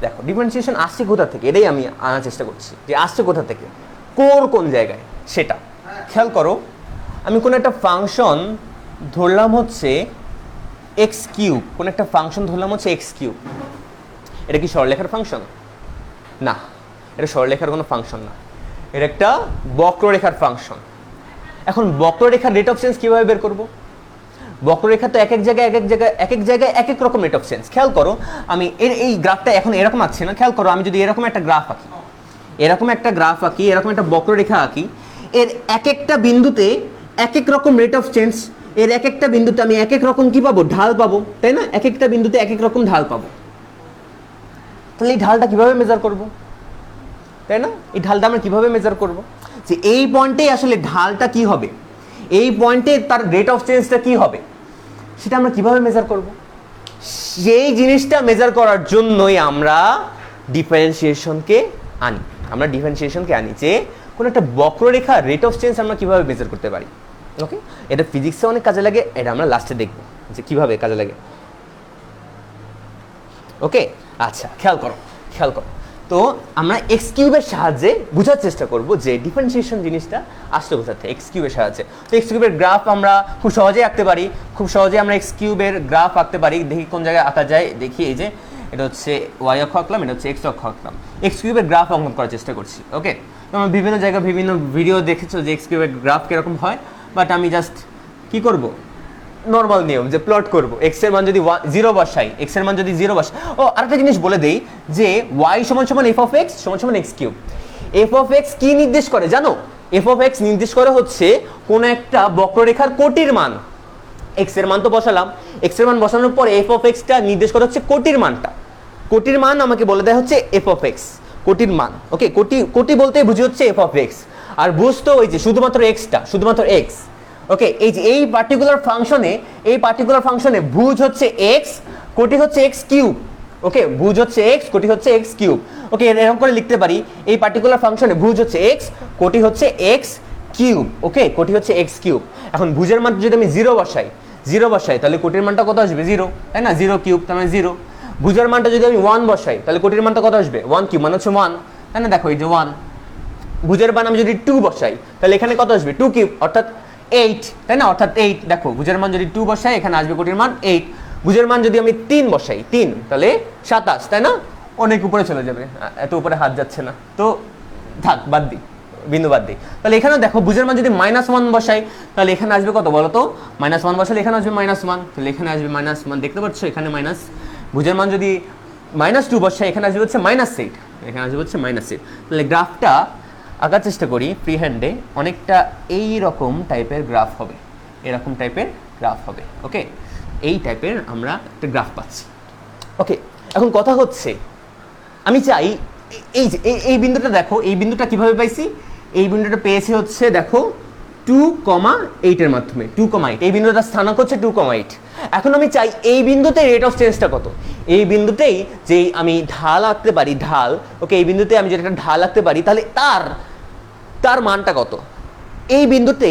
দেখো, ডিফারেন্সিয়েশন আসছে কোথা থেকে, এটাই আমি আনার চেষ্টা করছি যে আসছে কোথা থেকে, কোন জায়গায় সেটা খেয়াল করো। আমি কোন একটা ফাংশন ধরলাম হচ্ছে এক্স কিউব, এটা কি সরলরেখার ফাংশন? না, এটা সরলরেখার কোনো ফাংশন না, এটা একটা বক্ররেখার ফাংশন। এখন বক্ররেখার রেট অফ চেঞ্জ কিভাবে বের করব? বক্ররেখা তো এক এক জায়গায় এক এক রকম রেট অফ চেঞ্জ। খেয়াল করো, আমি এই গ্রাফটা এখন এরকম আঁকছি না, খেয়াল করো আমি যদি এরকম একটা গ্রাফ আঁকি, এরকম একটা বক্ররেখা আঁকি, এর এক একটা বিন্দুতে এক এক রকম রেট অফ চেঞ্জ, এর এক একটা বিন্দুতে আমি এক এক রকম কি পাবো? ঢাল পাবো, তাই না? এক একটা বিন্দুতে এক এক রকম ঢাল পাবো। তাহলে এই ঢালটা কিভাবে মেজার করব, তাই না? এই ঢালটা আমরা কিভাবে মেজার করব? যে এই পয়েন্টে আসলে ঢালটা কি হবে, এই পয়েন্টে তার রেট অফ চেঞ্জটা কি হবে, সেটা আমরা কিভাবে মেজার করব? সেই জিনিসটা মেজার করার জন্যই আমরা ডিফারেন্সিয়েশনকে আনি, যে কোনো একটা বক্ররেখা রেট অফ চেঞ্জ আমরা কিভাবে মেজার করতে পারি। ওকে, এটা ফিজিক্সে অনেক কাজে লাগে, এটা আমরা লাস্টে দেখব যে কিভাবে কাজে লাগে। ওকে, আচ্ছা, খেয়াল করো। তো আমরা এক্স কিউবের সাহায্যে বোঝার চেষ্টা করব যে ডিফারেন্সিয়েশন জিনিসটা আসলে বোঝাতে এক্স কিউবের সাহায্যে। তো এক্স কিউবের গ্রাফ আমরা খুব সহজেই আঁকতে পারি, আমরা এক্স কিউবের গ্রাফ আঁকতে পারি। দেখি কোন জায়গায় আঁকা যায়, দেখি এই যে এটা হচ্ছে ওয়াই অক্ষ আঁকলাম, এটা হচ্ছে এক্স অক্ষ আঁকলাম। এক্স কিউবের গ্রাফ অঙ্কন করার চেষ্টা করছি। ওকে, তোমরা বিভিন্ন জায়গায় বিভিন্ন ভিডিও দেখেছো যে এক্স কিউবের গ্রাফ কিরকম হয়, বাট আমি জাস্ট কি করব, নর্মাল নিয়ম যে প্লট করব। এক্স এর মান যদি 0 বসাই, ও আরেকটা জিনিস বলে দেই যে y = f of x = x cube. f of x কি নির্দেশ করে জানো? f of x নির্দেশ করে হচ্ছে কোন একটা বক্ররেখার কোটির মান। x এর মান তো বসালাম, x এর মান বসানোর পরে f of x টা নির্দেশ করে হচ্ছে কোটির মানটা। কোটির মান আমাকে বলে দেয় হচ্ছে f of x, কোটির মান। ওকে, কোটি বলতেই বুঝি হচ্ছে f of x। আর বুঝতো ওই যে শুধুমাত্র x। ওকে, এই পার্টিকুলার ফাংশনে ভুজ হচ্ছে x, কোটি হচ্ছে x কিউব। ওকে, ভুজ হচ্ছে x, কোটি হচ্ছে x কিউব। ওকে, এরকম করে লিখতে পারি, এই পার্টিকুলার ফাংশনে ভুজ হচ্ছে x, কোটি হচ্ছে x কিউব। ওকে, কোটি হচ্ছে x কিউব। এখন ভুজের মান যদি আমি 0 বসাই তাহলে কোটির মানটা কত আসবে? 0, তাই না? 0 কিউব তার মানে 0। ভুজের মানটা যদি আমি 1 বসাই তাহলে কোটির মানটা কত আসবে? 1 কিউব মানে হচ্ছে 1, তাই না? দেখো এই যে 1। ভুজের মান আমি যদি 2 বসাই তাহলে এখানে কত আসবে? 2 কিউব অর্থাৎ 8, তাই না? অর্থাৎ 8। দেখো ভুজের মান যদি 2 বসাই এখানে আসবে কোটির মান 8। ভুজের মান যদি আমি 3 বসাই, 3 তাহলে 27, তাই না? অনেক উপরে চলে যাবে, এত উপরে হাত যাচ্ছে না, তো থাক, বিন্দু বাদ দিই। তাহলে এখানে দেখো ভুজের মান যদি -1 বসাই তাহলে এখানে আসবে কত বলো তো? -1 বসালে এখানে আসবে -1, তাহলে এখানে আসবে -1। দেখতে পাচ্ছ এখানে মাইনাস। ভুজের মান যদি -2 বসাই এখানে আসবে হচ্ছে -8। এখানে আসবে হচ্ছে -8। তাহলে গ্রাফটা আঁকার চেষ্টা করি ফ্রি হ্যান্ডে, অনেকটা এই রকম টাইপের গ্রাফ হবে, এরকম টাইপের গ্রাফ হবে। ওকে, এই টাইপের আমরা একটা গ্রাফ পাচ্ছি। ওকে, এখন কথা হচ্ছে আমি চাই এই যে এই বিন্দুটা দেখো, এই বিন্দুটা কিভাবে পাইছি, এই বিন্দুটা পেয়েছে হচ্ছে দেখো 2,8 মাধ্যমে, 2,8, এই বিন্দুটার স্থানাঙ্ক হচ্ছে 2,8। এখন আমি চাই এই বিন্দুতে রেট অফ চেঞ্জটা কত, এই বিন্দুতেই যে আমি ঢাল আঁকতে পারি, ঢাল, ওকে, এই বিন্দুতে আমি যেটা একটা ঢাল আঁকতে পারি, তাহলে তার মানটা কত, এই বিন্দুতে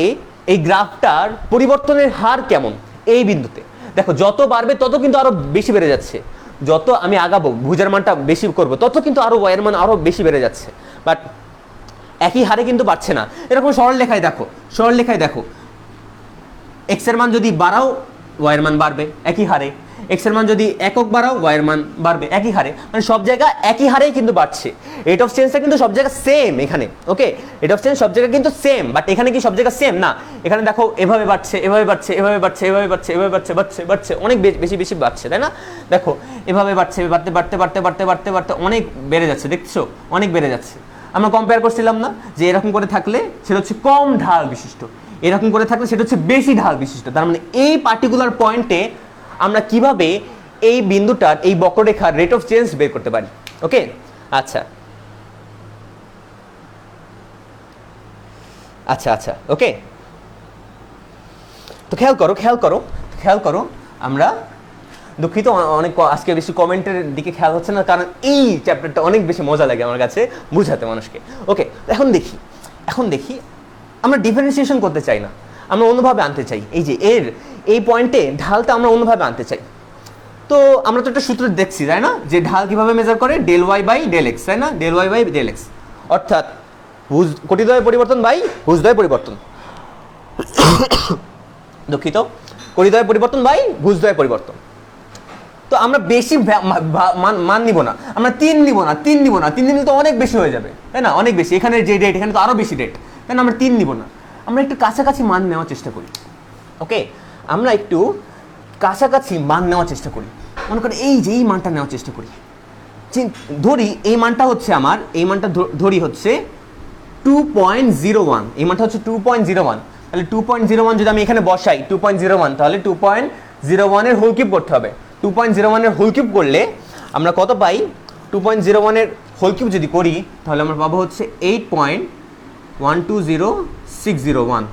এই গ্রাফটার পরিবর্তনের হার কেমন এই বিন্দুতে। দেখো যত বাড়বে তত কিন্তু আরো বেশি বেড়ে যাচ্ছে, যত আমি আগাবো ভুজের মানটা বেশি করবো তত কিন্তু আরো ওয়াইয়ের মান আরো বেশি বেড়ে যাচ্ছে, বাট একই হারে কিন্তু বাড়ছে না। এরকম সরলরেখায় দেখো, সরলরেখায় দেখো এক্স এর মান যদি বাড়াও ওয়াইয়ের মান বাড়বে একই হারে, এক্স এর মান যদি একক বাড়াও ওয়াইয়ের মান বাড়বে একই হারে, মানে সব জায়গায় একই হারেই কিন্তু বাড়ছে। রেট অফ চেঞ্জটা কিন্তু সব জায়গায় সেম এখানে। ওকে, রেট অফ চেঞ্জ সব জায়গায় কিন্তু সেম, বাট এখানে কি সব জায়গায় সেম না, এখানে দেখো এভাবে বাড়ছে, এভাবে বাড়ছে, এভাবে বাড়ছে, এভাবে বাড়ছে, এভাবে বাড়ছে, বাড়ছে বাড়ছে, অনেক বেশি বেশি বাড়ছে, তাই না? দেখো এভাবে বাড়ছে, বাড়তে বাড়তে বাড়তে বাড়তে বাড়তে বাড়তে অনেক বেড়ে যাচ্ছে, দেখছো অনেক বেড়ে যাচ্ছে। আমরা কম্পেয়ার করছিলাম না যে এরকম করে থাকলে সেটা হচ্ছে কম ঢাল বিশিষ্ট, এরকম করে থাকলে সেটা হচ্ছে বেশি ঢাল বিশিষ্ট। তার মানে এই পার্টিকুলার পয়েন্টে আমরা কিভাবে এই বিন্দুটার এই বক্ররেখার রেট অফ চেঞ্জ বের করতে পারি। ওকে, আচ্ছা আচ্ছা আচ্ছা, ওকে, তো খেয়াল করো আমরা দুঃখিত অনেক আজকে বেশি কমেন্টের দিকে খেয়াল হচ্ছে না, কারণ এই চ্যাপ্টারটা অনেক বেশি মজা লাগে আমার কাছে বুঝাতে মানুষকে। ওকে, এখন দেখি আমরা ডিফারেন্সিয়েশন করতে চাই না, আমরা অন্যভাবে আনতে চাই। এই যে এই পয়েন্টে ঢালটা আমরা অন্যভাবে আনতে চাই। তো আমরা তো একটা সূত্র দেখছি, তাই না, যে ঢাল কিভাবে মেজার করে, del y by del x, তাই না, del y by del x, অর্থাৎ কোটিদ্বয় পরিবর্তন বাই ভুজদ্বয় পরিবর্তন, দুঃখিত, কোটিদ্বয় পরিবর্তন বাই ভুজদ্বয় পরিবর্তন। তো আমরা বেশি মান নিব না, আমরা 3 নিব না, 3 নিলে তো অনেক বেশি হয়ে যাবে, তাই না, অনেক বেশি, এখানে যে রেট এখানে তো আরো বেশি রেট, তাই না, আমরা 3 নিব না, আমরা একটু কাছাকাছি মান নেওয়ার চেষ্টা করি। ওকে, আমরা একটু কাছাকাছি মান নেওয়ার চেষ্টা করি, মনে করি এই যে এই মানটা নেওয়ার চেষ্টা করি, ধরি এই মানটা হচ্ছে আমার, এই মানটা ধরি হচ্ছে 2.01, এই মানটা হচ্ছে 2.01, তাহলে 2.01 যদি আমি এখানে বসাই 2.01, তাহলে 2.01 এর হোল কিউব করতে হবে। 2.01 এর হোল কিউব করলে আমরা কত পাই, 2.01 এর হোল কিউব যদি করি তাহলে আমরা পাবো হচ্ছে 8.120601,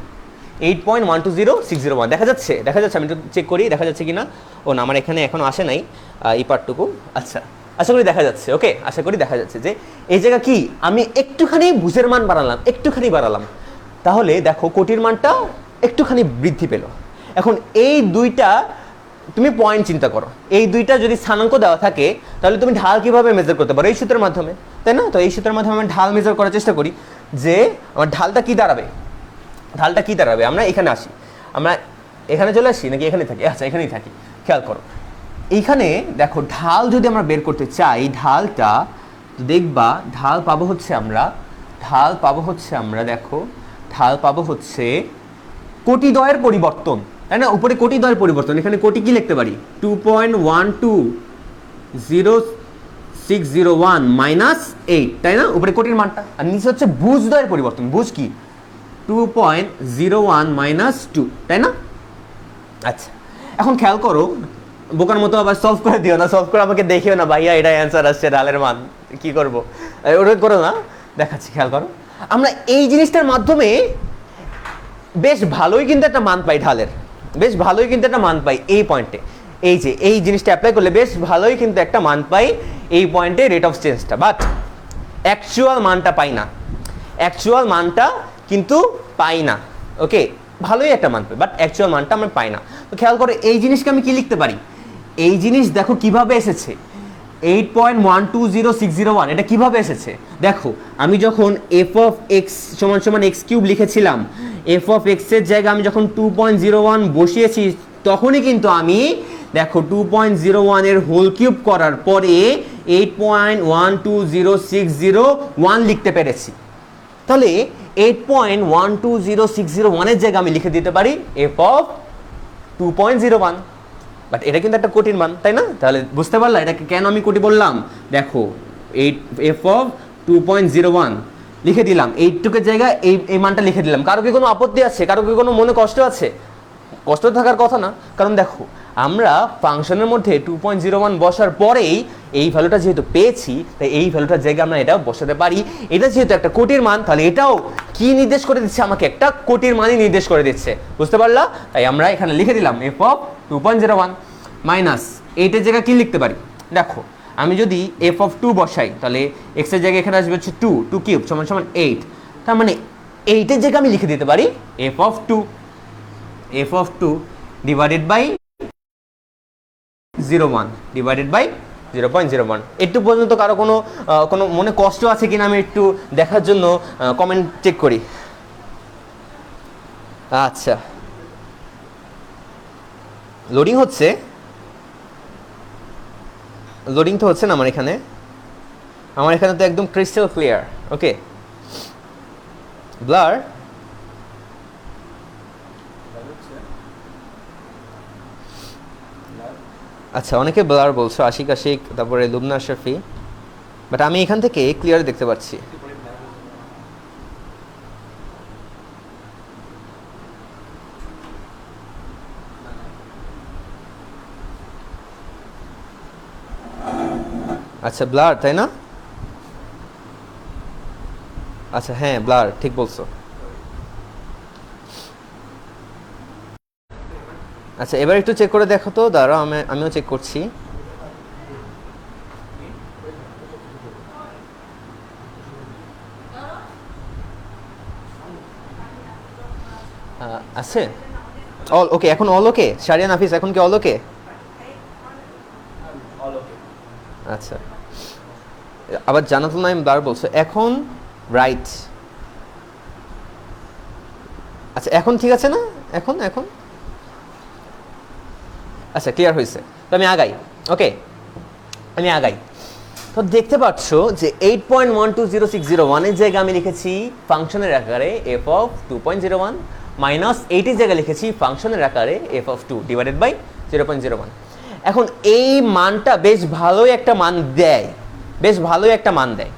8.120601। দেখা যাচ্ছে আমি একটু চেক করি দেখা যাচ্ছে কিনা। ও না, আমার এখানে এখনো আসে নাই এই পার্টটুকু। আচ্ছা, আশা করি দেখা যাচ্ছে। ওকে, আশা করি দেখা যাচ্ছে যে এই জায়গা কি আমি একটুখানি ভুজের মান বাড়ালাম, তাহলে দেখো কোটির মানটা একটুখানি বৃদ্ধি পেল। এখন এই দুইটা তুমি পয়েন্ট চিন্তা করো, এই দুইটা যদি স্থানাঙ্ক দেওয়া থাকে তাহলে তুমি ঢাল কিভাবে মেজার করতে পারো, এই সূত্রের মাধ্যমে, তাই না? তো এই সূত্রের মাধ্যমে আমি ঢাল মেজার করার চেষ্টা করি যে আমার ঢালটা কি দাঁড়াবে। আমরা এখানে আসি, আমরা এখানে চলে আসি নাকি এখানে থাকি? আচ্ছা, এখানেই থাকি। খেয়াল করো এইখানে দেখো ঢাল যদি আমরা বের করতে চাই, ঢালটা দেখবা ঢাল পাবো হচ্ছে আমরা দেখো ঢাল পাবো হচ্ছে কোটিদ্বয়ের পরিবর্তন, তাই না, উপরে কোটিদ্বয়ের পরিবর্তন, এখানে কোটি কি লিখতে পারি 2.120601 -8, তাই না, উপরে কোটির মানটা, আর নিচে হচ্ছে ভুজদ্বয়ের পরিবর্তন, ভুজ কি 2.01 -2, তাই না? আচ্ছা, এখন খেয়াল করো, বোকার মতো আবার সলভ করে দিও না, সলভ করে আমাকে দেখিও না ভাইয়া এটা অ্যান্সার আসছে ঢালের মান কি করব, ওটা করো না, দেখাচ্ছি। খেয়াল করো, আমরা এই জিনিসটার মাধ্যমে বেশ ভালোই কিন্তু একটা মান পাই, ঢালের বেশ ভালোই কিন্তু একটা মান পাই এই পয়েন্টে, এই যে এই জিনিসটা অ্যাপ্লাই করলে বেশ ভালোই কিন্তু একটা মান পাই এই পয়েন্টে রেট অফ চেঞ্জটা, বাট অ্যাকচুয়াল মানটা কিন্তু পাই না। ওকে, ভালোই একটা মান পাই, বাট অ্যাকচুয়াল মানটা আমরা পাই না। তো খেয়াল করো এই জিনিসকে আমি কি লিখতে পারি, এই জিনিস দেখো কিভাবে এসেছে 8.120601, এটা কিভাবে এসেছে দেখো, আমি যখন f of x = x³ লিখেছিলাম, f of x এর জায়গায় আমি যখন 2.01 বসিয়েছি, তখনই কিন্তু আমি দেখো 2.01 এর হোল কিউব করার পরে 8.120601 লিখতে পেরেছি। তাহলে 8.120601 এর জায়গায় আমি লিখে দিতে পারি f of 2.01, বাট এটা কিন্তু একটা কোটির মান, তাই না? তাহলে বুঝতে পারলা এটাকে কেন আমি কোটি বললাম। দেখো এফ অফ 2.01 লিখে দিলাম, এইটুকের জায়গায় এই মানটা লিখে দিলাম। কারো কি কোনো আপত্তি আছে? কারো কি কোনো মনে কষ্ট আছে? কষ্ট থাকার কথা না, কারণ দেখো আমরা ফাংশনের মধ্যে 2.01 বসার পরেই এই ভ্যালুটা যেহেতু পেয়েছি, তাই এই ভ্যালুটার জায়গায় আমরা এটাও বসাতে পারি। এটা যেহেতু একটা কোটির মান, তাহলে এটাও কি নির্দেশ করে দিচ্ছে? আমাকে একটা কোটির মানই নির্দেশ করে দিচ্ছে। বুঝতে পারলা? তাই আমরা এখানে লিখে দিলাম এফ অফ 2.01 মাইনাস এইটার জায়গায় কি লিখতে পারি? দেখো আমি যদি এফ অফ 2 বসাই, তাহলে এক্স এর জায়গায় এখানে আসবে হচ্ছে 2 কিউব সমান সমান 8। তার মানে 8 এর জায়গায় আমি লিখে দিতে পারি f of 2 divided by 0.1 divided by 0.01। একটু পর্যন্ত কারো কোনো মনে কষ্ট আছে কিনা আমি একটু দেখার জন্য কমেন্ট চেক করি। আচ্ছা, লোডিং হচ্ছে, লোডিং তো হচ্ছে না আমার এখানে তো একদম ক্রিস্টাল ক্লিয়ার। ওকে, ব্লার আচ্ছা, অনেকে ব্লার বলছো, আশিক, তারপরে লুবনা শফি, বাট আমি এখান থেকে ক্লিয়ার দেখতে পাচ্ছি। আচ্ছা, ব্লার তাই না? আচ্ছা হ্যাঁ, ব্লার, ঠিক বলছো। আচ্ছা, এবার একটু চেক করে দেখো তো, দাঁড়াও আমিও চেক করছি। আছে অল ওকে, এখন অল ওকে। শারিয়া নাফিস, এখন কি অল ওকে? আচ্ছা, আবার জানাতুল নাইম ব্লার বলছো, এখন রাইট। আচ্ছা, এখন ঠিক আছে না? এখন আচ্ছা, ক্লিয়ার হয়েছে। তো আমি আগাই। ওকে, আমি আগাই। তো দেখতে পাচ্ছ যে 8.120601 এর জায়গায় আমি লিখেছি ফাংশনের আকারে এফ অফ 2.01 মাইনাস 8 এর জায়গায় লিখেছি ফাংশনের আকারে এফ অফ 2 ডিভাইডেড বাই 0.01। এখন এই মানটা বেশ ভালোই একটা মান দেয়,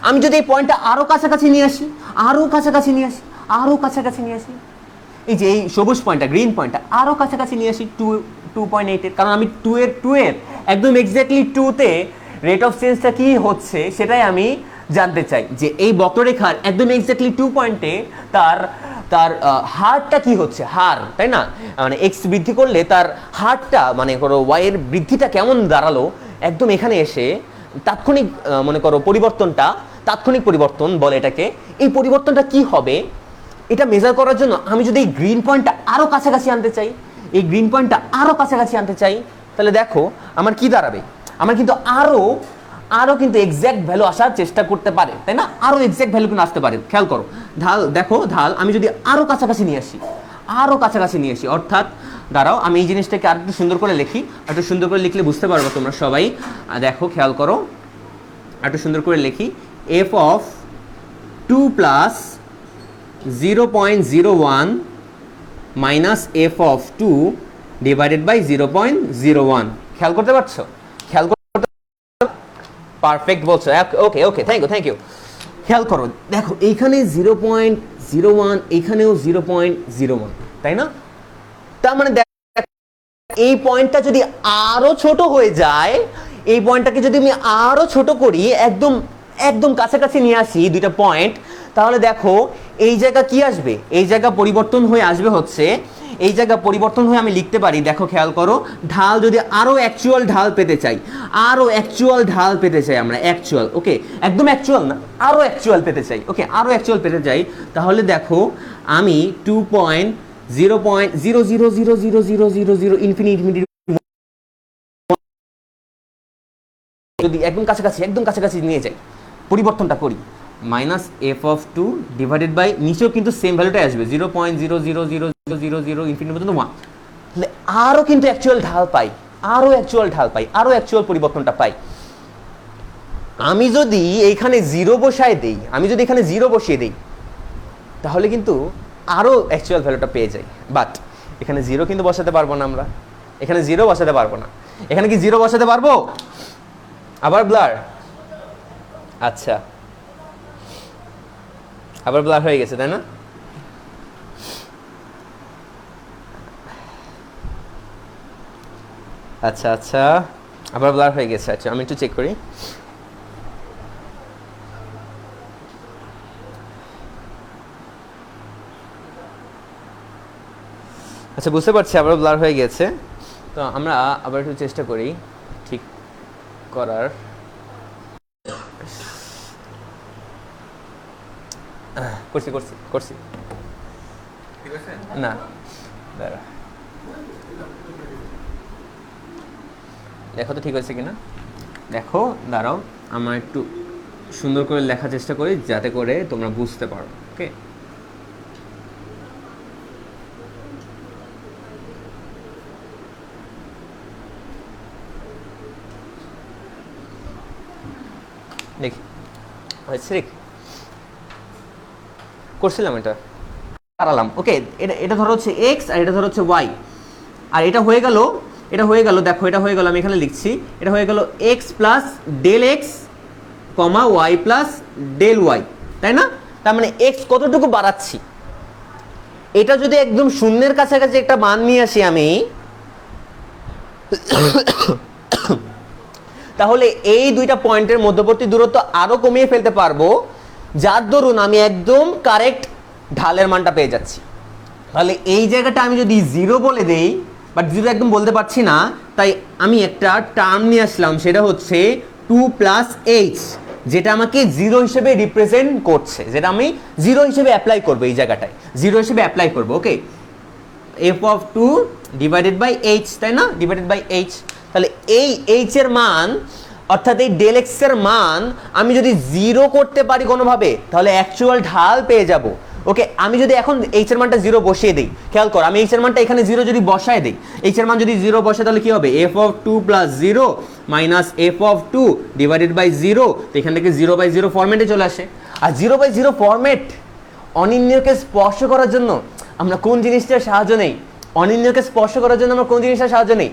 আমি যদি এই পয়েন্টটা আরো কাছাকাছি নিয়ে আসি, এই যে এই সবুজ পয়েন্টটা, গ্রিন পয়েন্টটা আরো কাছাকাছি নিয়ে আসি 2.8 এর, কারণ আমি 2 এর একদম এক্স্যাক্টলি 2 তে রেট অফ চেঞ্জটা কি হচ্ছে সেটাই আমি জানতে চাই, যে এই বক্ররেখার একদম এক্স্যাক্টলি 2 পয়েন্টে তার হারটা কি হচ্ছে, হার, তাই না? মানে এক্স বৃদ্ধি করলে তার হারটা, মানে করো ওয়াই এর বৃদ্ধিটা কেমন দাঁড়ালো, একদম এখানে এসে তাৎক্ষণিক মনে করো তাৎক্ষণিক পরিবর্তন বলে এটাকে। এই পরিবর্তনটা কি হবে এটা মেজার করার জন্য আমি যদি এই গ্রিন পয়েন্টটা আরো কাছাকাছি আনতে চাই, তাহলে দেখো আমার কি দাঁড়াবে, আমার কিন্তু আরো কিন্তু এক্স্যাক্ট ভ্যালু আসার চেষ্টা করতে পারে, তাই না? আরো এক্স্যাক্ট ভ্যালু কিন্তু আসতে পারে। খেয়াল করো, ঢাল আমি যদি আরো কাছাকাছি নিয়ে আসি, অর্থাৎ দাঁড়াও আমি এই জিনিসটাকে আর একটু সুন্দর করে লিখি, একটু সুন্দর করে লিখলে বুঝতে পারবো তোমরা সবাই। দেখো, খেয়াল করো, একটু সুন্দর করে লিখি, f of 2 plus 0.01 minus f of 2 divided by 0.01। খেয়াল করতে পারছো? পারফেক্ট বলছো। Okay, thank you. খেয়াল করো, দেখো এইখানে 0.01, এখানেও 0.01, তাই না? তার মানে এই পয়েন্টটা যদি আরো ছোট হয়ে যায়, এই পয়েন্টটাকে যদি আমি আরো ছোট করি, একদম কাছাকাছি নিয়ে আসি দুইটা পয়েন্ট, তাহলে দেখো এই জায়গা কি আসবে, এই জায়গা পরিবর্তন হয়ে আসবে হচ্ছে, এই জায়গা পরিবর্তন হয়ে আমি লিখতে পারি, দেখো খেয়াল করো, ঢাল যদি আরো অ্যাকচুয়াল ঢাল পেতে চাই, আমরা অ্যাকচুয়াল, ওকে, একদম অ্যাকচুয়াল না, আরো অ্যাকচুয়াল পেতে চাই, তাহলে দেখো আমি 2.0.0000000 ইনফিনিটি যদি একদম কাছাকাছি নিয়ে যাই, পরিবর্তনটা করি, minus f of 2 divided by, নিচেও কিন্তু সেম ভ্যালুটাই আসবে 0.00000 ইনফিনিটি পর্যন্ত 1, তাহলে আরো কিন্তু অ্যাকচুয়াল ঢাল পাই, আরো অ্যাকচুয়াল পরিবর্তনটা পাই। আমি যদি এইখানে 0 বসায় দেই, তাহলে কিন্তু আরো অ্যাকচুয়াল ভ্যালুটা পেয়ে যাই, বাট এখানে 0 কিন্তু বসাতে পারবো না আমরা, এখানে কি 0 বসাতে পারবো? আবার ব্লার, আচ্ছা, আবার ব্লার হয়ে গেছে তাই না? আচ্ছা আচ্ছা, আবার ব্লার হয়ে গেছে। আচ্ছা আমি একটু চেক করি। আচ্ছা বুঝতে পারছি আবার ব্লার হয়ে গেছে। তো আমরা আবার একটু চেষ্টা করি ঠিক করার। করছি করছি করছি না, দাঁড়া দেখো তো ঠিক হয়েছে কিনা। দেখো দাঁড়াও, আমরা একটু সুন্দর করে লেখার চেষ্টা করি যাতে করে তোমরা বুঝতে পারো। ওকে, দেখি হয়েছে করছিলাম এটা দাঁড়ালাম। ওকে, এটা ধরো হচ্ছে এক্স আর এটা ধরো হচ্ছে ওয়াই, আর এটা হয়ে গেল, দেখো এটা হয়ে গেল, আমি এখানে লিখছি এটা হয়ে গেল এক্স প্লাস ডেল এক্স কমা ওয়াই প্লাস ডেল ওয়াই, তাই না? তার মানে এক্স কতটুকু বাড়াচ্ছি, এটা যদি একদম শূন্যের কাছাকাছি একটা মান নিয়ে আসি আমি, তাহলে এই দুইটা পয়েন্টের মধ্যবর্তী দূরত্ব আরো কমিয়ে ফেলতে পারবো, যার দরুন আমি একদম কারেক্ট ঢালের মানটা পেয়ে যাচ্ছি। তাহলে এই জায়গাটা আমি যদি জিরো বলে দেই, বাট জিরো একদম বলতে পারছি না, তাই আমি একটা টার্ম নিয়ে আসলাম, সেটা হচ্ছে 2 প্লাস এইচ, যেটা আমাকে জিরো হিসেবে রিপ্রেজেন্ট করছে, যেটা আমি জিরো হিসেবে অ্যাপ্লাই করবো, এই জায়গাটায় জিরো হিসেবে অ্যাপ্লাই করবো। Okay, F of 2 divided by H, তাই না? Divided by H. তাহলে এই এইচ এর মান, অর্থাৎ এই ডেল এক্স এর মান আমি যদি জিরো করতে পারি কোনোভাবে, তাহলে অ্যাকচুয়াল ঢাল পেয়ে যাব। ওকে, আমি যদি এখন এইচ এর মানটা জিরো বসিয়ে দিই, খেয়াল কর, আমি এইচ এর মানটা এখানে জিরো যদি বসায় দিই, এইচ এর মান যদি জিরো বসায়, তাহলে কি হবে? F of 2 plus zero minus f of 2 divided by zero. তো এখান থেকে জিরো বাই জিরো ফরম্যাটে চলে আসে। আর জিরো বাই জিরো ফরম্যাট অনির্ণয়কে স্পর্শ করার জন্য আমরা কোন জিনিসটার সাহায্য নেই? অনির্ণয়কে স্পর্শ করার জন্য আমরা কোন জিনিসটার সাহায্য নেই?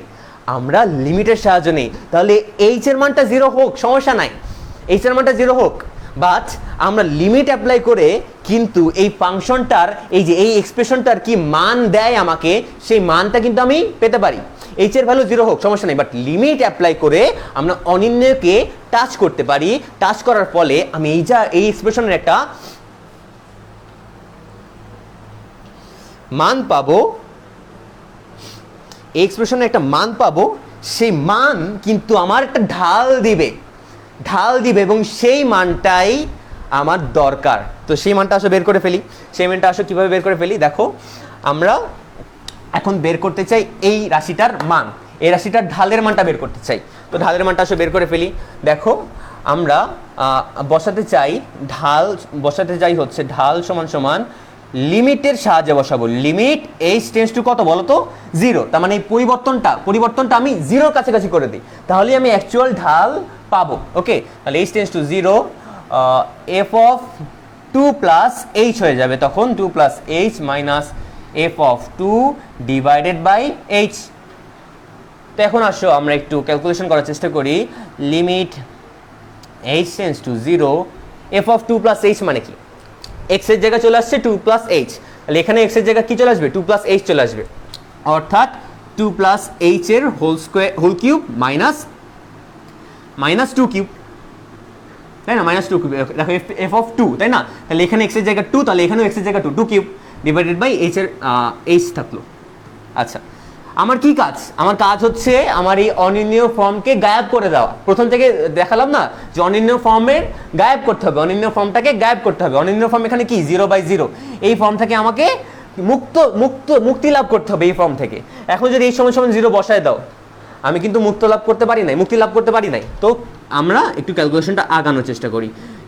আমরা লিমিটের সাহায্য নেই। তাহলে এইচ এর মানটা জিরো হোক, সমস্যা নাই, এইচ এর মানটা জিরো হোক, বাট আমরা লিমিট অ্যাপ্লাই করে কিন্তু এই ফাংশনটার, এই যে এই এক্সপ্রেশনটার কি মান দেয় আমাকে, সেই মানটা কিন্তু আমি পেতে পারি। এইচ এর ভ্যালু জিরো হোক, সমস্যা নেই, বাট লিমিট অ্যাপ্লাই করে আমরা অনির্ণয়কে টাচ করতে পারি। টাচ করার ফলে আমি এই এক্সপ্রেশনের একটা মান পাবো, এই এক্সপ্রেশনের একটা মান পাবো, সেই মান কিন্তু আমার একটা ঢাল দিবে এবং সেই মানটাই আমার দরকার। তো সেই মানটা আসলে বের করে ফেলি। সেই মানটা আসলে কীভাবে বের করে ফেলি? দেখো, আমরা এখন বের করতে চাই এই রাশিটার মান, এই রাশিটার ঢালের মানটা বের করতে চাই। তো ঢালের মানটা আসলে বের করে ফেলি। দেখো, আমরা বসাতে চাই হচ্ছে ঢাল সমান সমান লিমিটের সাহায্যে বসাবো। লিমিট এইচ টেন্ডস টু কত বলো তো? জিরো। তার মানে এই পরিবর্তনটা আমি জিরোর কাছাকাছি করে দিই, তাহলে আমি অ্যাকচুয়াল ঢাল পাবো। ওকে, তাহলে h tends to zero, f of 2 plus h হয়ে যাবে তখন 2 plus h minus f of 2 divided by H. তো এখন আসো আমরা একটু ক্যালকুলেশন করার চেষ্টা করি। Limit h tends to zero, f of 2 plus h মানে কি? এক্স এর জায়গায় চলে আসছে 2 প্লাস এইচ, তাহলে এখানে এক্স এর জায়গায় কি চলে আসবে? 2 প্লাস এইচ চলে আসবে, অর্থাৎ 2 প্লাস এইচ এর হোল কিউব মাইনাস 2 কিউব, তাই না? Minus 2 cube. দেখো এফ অফ 2, তাই না? তাহলে এখানে এক্স এর জায়গায় 2, তাহলে এখানেও এক্স এর জায়গায় 2 কিউব ডিভাইডেড বাই এইচ এর এইচ থাকলো। আচ্ছা, আমার কি কাজ? আমার কাজ হচ্ছে আমার এই অনির্ণীয় ফর্মকে গায়েব করে দেওয়া। প্রথম থেকে দেখালাম না যে অনির্ণীয় ফর্মের গায়েব করতে হবে, অনির্ণীয় ফর্মটাকে গায়েব করতে হবে। অনির্ণীয় ফর্ম এখানে কি? 0/0। এই ফর্ম থেকে আমাকে মুক্তি লাভ করতে হবে এই ফর্ম থেকে। এখন যদি এই সময় 0 বসায় দাও, আমি কিন্তু মুক্তি লাভ করতে পারি নাই। তো আমরা একটু ক্যালকুলেশনটা আগানোর চেষ্টা করি।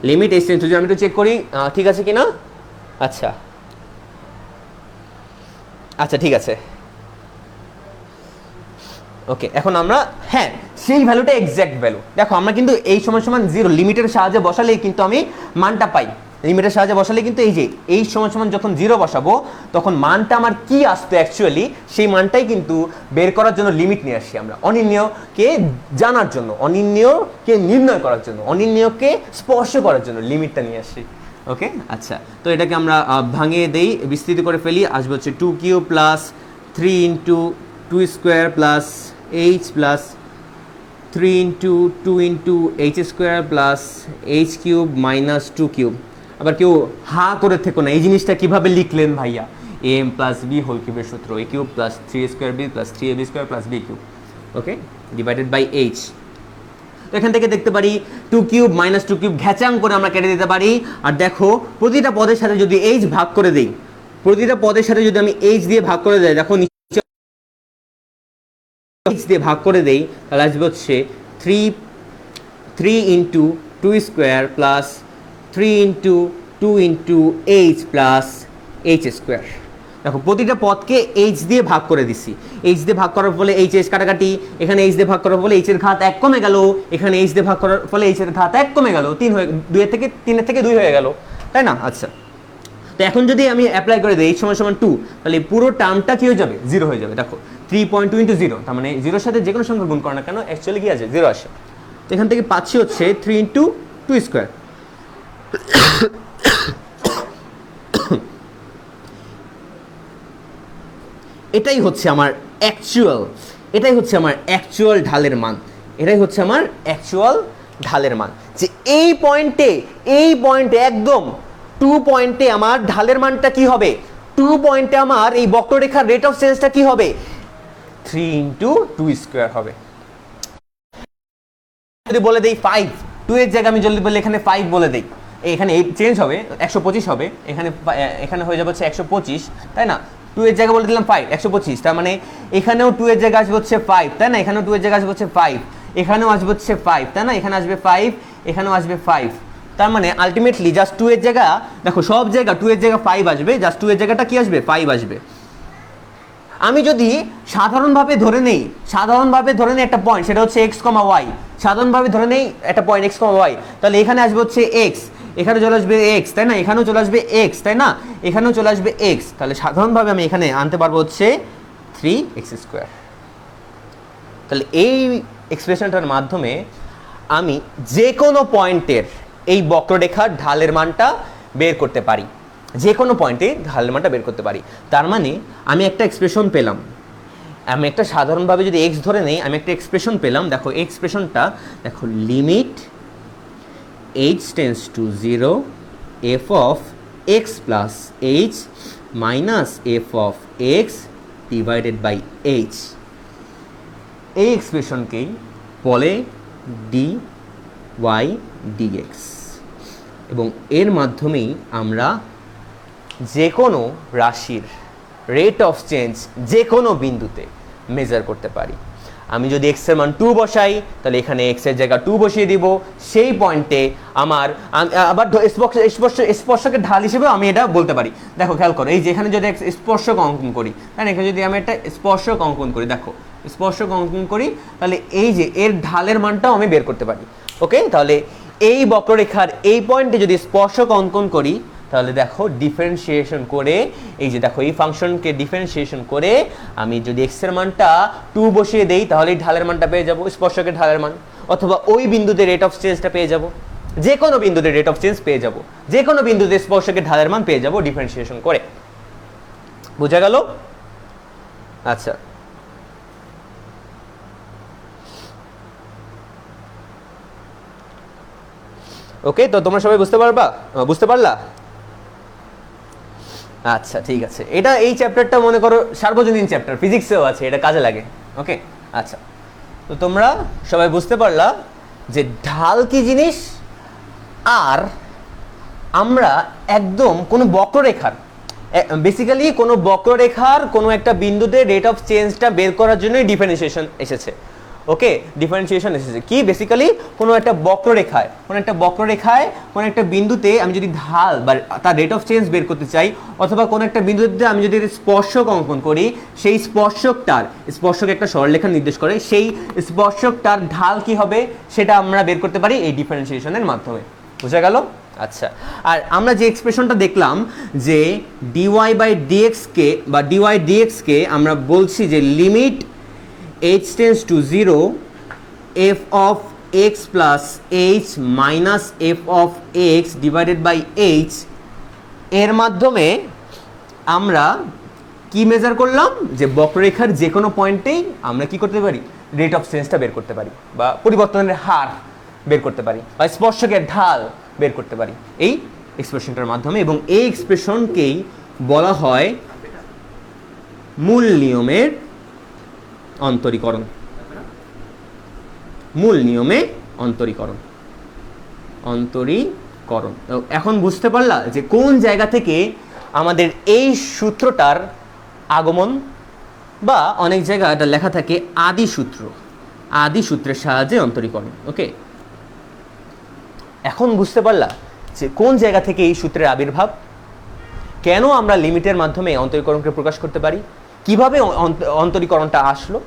Limit h tends to zero, আমি একটু চেক করি ঠিক আছে কিনা। আচ্ছা ঠিক আছে। ওকে, এখন আমরা সেই ভ্যালুটা এক্স্যাক্ট ভ্যালু। দেখো, আমরা কিন্তু এই সময় 0 লিমিটের সাহায্যে বসালেই কিন্তু আমি মানটা পাই। লিমিটের সাহায্যে বসালে কিন্তু এই যে এইচ সমান সমান যখন 0 বসাবো তখন মানটা আমার কি আসতো অ্যাকচুয়ালি সেই মানটাই কিন্তু বের করার জন্য লিমিট নিয়ে আসি আমরা, অনির্ণয়কে জানার জন্য, অনির্ণয়কে নির্ণয় করার জন্য, অনির্ণয়কে স্পর্শ করার জন্য লিমিটটা নিয়ে আসি। ওকে, আচ্ছা, তো এটাকে আমরা ভাঙিয়ে দেই, বিস্তৃত করে ফেলি। আসবে হচ্ছে 2 plus 3 into 2 square plus H plus 3 into 2 into H square plus H cube minus 2 cube. আবার কেউ হা করে থেকো না, এই জিনিসটা কিভাবে লিখলেন ভাইয়া? এম প্লাস বি হোল কিউবের সূত্র, A cube plus 3 square B plus 3ab square plus B cube, okay, divided by H. তো এখান থেকে দেখতে পারি 2 কিউব মাইনাস 2 কিউব ঘ্যাচাং করে আমরা কেটে দিতে পারি। আর দেখো প্রতিটা পদের সাথে যদি এইচ ভাগ করে দেই, প্রতিটা পদের সাথে যদি আমি এইচ দিয়ে ভাগ করে দেই, দেখো এইচ দিয়ে ভাগ করে দেই, তাহলে আসবে হচ্ছে 3 into 2 square plus 3 into 2 into h plus H square. দেখো প্রতিটা পদকে এইচ দিয়ে ভাগ করে দিচ্ছি, এইচ দিয়ে ভাগ করার ফলে এইচ এইচ কাটাকাটি, এখানে এইচ দিয়ে ভাগ করার ফলে এইচের ঘাত 1 কমে গেল, এখানে এইচ দিয়ে ভাগ করার ফলে এইচের ঘাত 1 কমে গেল, 3 থেকে 2 হয়ে গেল, তাই না? আচ্ছা, তো এখন যদি আমি অ্যাপ্লাই করে দিই এইচ সমান সমান 2, তাহলে পুরো টার্মটা কি হয়ে যাবে? 0 হয়ে যাবে। দেখো 3.2 ইন্টু 0, তার মানে 0-র সাথে যে কোনো সংখ্যা গুণ করো না কেন অ্যাকচুয়ালি কি আছে? 0 আসে। তো এখান থেকে পাচ্ছি হচ্ছে 3 ইন্টু 2 স্কোয়ার। এটাই হচ্ছে আমার অ্যাকচুয়াল ঢালের মান, এটাই হচ্ছে আমার অ্যাকচুয়াল ঢালের মান। যে এই পয়েন্টে একদম 2 পয়েন্টে আমার ঢালের মানটা কি হবে? 2 পয়েন্টে আমার এই বক্ররেখার রেট অফ চেঞ্জটা কি হবে? 3 ইন্টু 2 স্কোয়ার হবে। যদি বলে দেই 5, 2 এর জায়গায় আমি যদি বলি এখানে 5 বলে দেই, এখানে 8 চেঞ্জ হবে, 125 হবে, এখানে হয়ে যাবে হচ্ছে 125, তাই না? 2 এর জায়গায় বলে দিলাম 5, 125, তার মানে এখানেও 2 এর জায়গায় আসবে হচ্ছে 5, তাই না? এখানেও 2 এর জায়গায় আসবে হচ্ছে 5, এখানেও আসবে হচ্ছে 5, তাই না? এখানে আসবে 5, এখানেও আসবে 5, তার মানে আলটিমেটলি জাস্ট 2 এর জায়গা, দেখো সব জায়গা 2 এর জায়গায় 5 আসবে, জাস্ট 2 এর জায়গাটা কি আসবে? 5 আসবে। আমি যদি সাধারণভাবে ধরে নেই একটা পয়েন্ট, সেটা হচ্ছে x, y, সাধারণভাবে ধরে নেই একটা পয়েন্ট x, y, তাহলে এখানে আসবে হচ্ছে x, এখানে চলে আসবে x, তাই না? এখানেও চলে আসবে x, তাই না? এখানেও চলে আসবে x, তাহলে সাধারণভাবে আমি এখানে আনতে পারবো হচ্ছে 3x স্কোয়ার। তাহলে এই এক্সপ্রেশনটার মাধ্যমে আমি যে কোনো পয়েন্টের এই বক্ররেখার ঢালের মানটা বের করতে পারি, যে কোনো পয়েন্টে ঢালের মানটা বের করতে পারি। তার মানে আমি একটা এক্সপ্রেশন পেলাম, আমি একটা সাধারণভাবে যদি x ধরে নেই, আমি একটা এক্সপ্রেশন পেলাম। দেখো এক্সপ্রেশনটা দেখো, limit h tends to 0 f of x plus h minus f of x divided by h। এই এক্সপ্রেশনকেই বলে dy dx, এবং এর মাধ্যমেই আমরা যে কোনো রাশির রেট অফ চেঞ্জ যে কোনো বিন্দুতে মেজার করতে পারি। আমি যদি x এর মান 2 বসাই, তাহলে এখানে x এর জায়গা 2 বসিয়ে দিব, সেই পয়েন্টে আমার আবার স্পর্শকের ঢাল হিসেবে আমি এটা বলতে পারি। দেখো খেয়াল করো, এই যে এখানে যদি স্পর্শক অঙ্কন করি, তাই না? এখানে যদি আমি একটা স্পর্শক অঙ্কন করি, দেখো স্পর্শক অঙ্কন করি, তাহলে এই যে এর ঢালের মানটাও আমি বের করতে পারি। ওকে, তাহলে এই বক্ররেখার এই পয়েন্টে যদি স্পর্শক অঙ্কন করি, তাহলে দেখো ডিফারেন্সিয়েশন করে, এই যে দেখো এই ফাংশনকে ডিফারেন্সিয়েশন করে আমি যদি x এর মানটা 2 বসিয়ে দেই, তাহলে এই ঢালের মানটা পেয়ে যাব, স্পর্শকের ঢালের মান, অথবা ওই বিন্দুতে রেট অফ চেঞ্জটা পেয়ে যাব, যে কোনো বিন্দুতে রেট অফ চেঞ্জ পেয়ে যাব, যে কোনো বিন্দুতে স্পর্শকের ঢালের মান পেয়ে যাব ডিফারেন্সিয়েশন করে। বোঝা গেল? আচ্ছা, ওকে, তো তোমরা সবাই বুঝতে পারলা? আচ্ছা ঠিক আছে, এটা এই চ্যাপ্টারটা মনে করো সার্বজনীন চ্যাপ্টার, ফিজিক্সেও আছে, এটা কাজে লাগে। ওকে, আচ্ছা, তো তোমরা সবাই বুঝতে পারলা যে ঢাল কি জিনিস, আর আমরা একদম কোনো বক্ররেখার, বেসিক্যালি কোনো বক্ররেখার কোনো একটা বিন্দুতে রেট অফ চেঞ্জটা বের করার জন্যই ডিফারেন্সিয়েশন এসেছে। ওকে, ডিফারেন্সিয়েশন এসেছে কি, বেসিক্যালি কোনো একটা বক্ররেখায় কোনো একটা বিন্দুতে আমি যদি ঢাল বা তার রেট অফ চেঞ্জ বের করতে চাই, অথবা কোনো একটা বিন্দুতে আমি যদি স্পর্শক অঙ্কন করি, সেই স্পর্শক একটা সরলরেখা নির্দেশ করে, সেই স্পর্শকটার ঢাল কি হবে সেটা আমরা বের করতে পারি এই ডিফারেন্সিয়েশনের মাধ্যমে। বুঝা গেল? আচ্ছা, আর আমরা যে এক্সপ্রেশনটা দেখলাম যে ডিওয়াই বাই ডিএক্সকে বা ডিওয়াই ডিএক্সকে আমরা বলছি যে limit h tends to zero f of x plus h minus f of x divided by h, এর মাধ্যমে আমরা কি মেজার করলাম যে বক্ররেখার যে কোনো পয়েন্টেই আমরা কি করতে পারি, রেট অফ চেঞ্জটা বের করতে পারি বা পরিবর্তনের হার বের করতে পারি বা স্পর্শকের ঢাল বের করতে পারি এই এক্সপ্রেশনটার মাধ্যমে। এবং এই এক্সপ্রেশনকেই বলা হয় মূল নিয়মের অন্তরীকরণ। মূল নিয়মে অন্তরীকরণ। এখন বুঝতে পারলা যে কোন জায়গা থেকে আমাদের এই সূত্রটার আগমন, বা অনেক জায়গায় এটা লেখা থাকে আদি সূত্রের সাহায্যে অন্তরীকরণ। ওকে, এখন বুঝতে পারলা যে কোন জায়গা থেকে এই সূত্রের আবির্ভাব, কেন আমরা লিমিটের মাধ্যমে অন্তরীকরণকে প্রকাশ করতে পারি, কিভাবে অন্তরীকরণটা আসলো।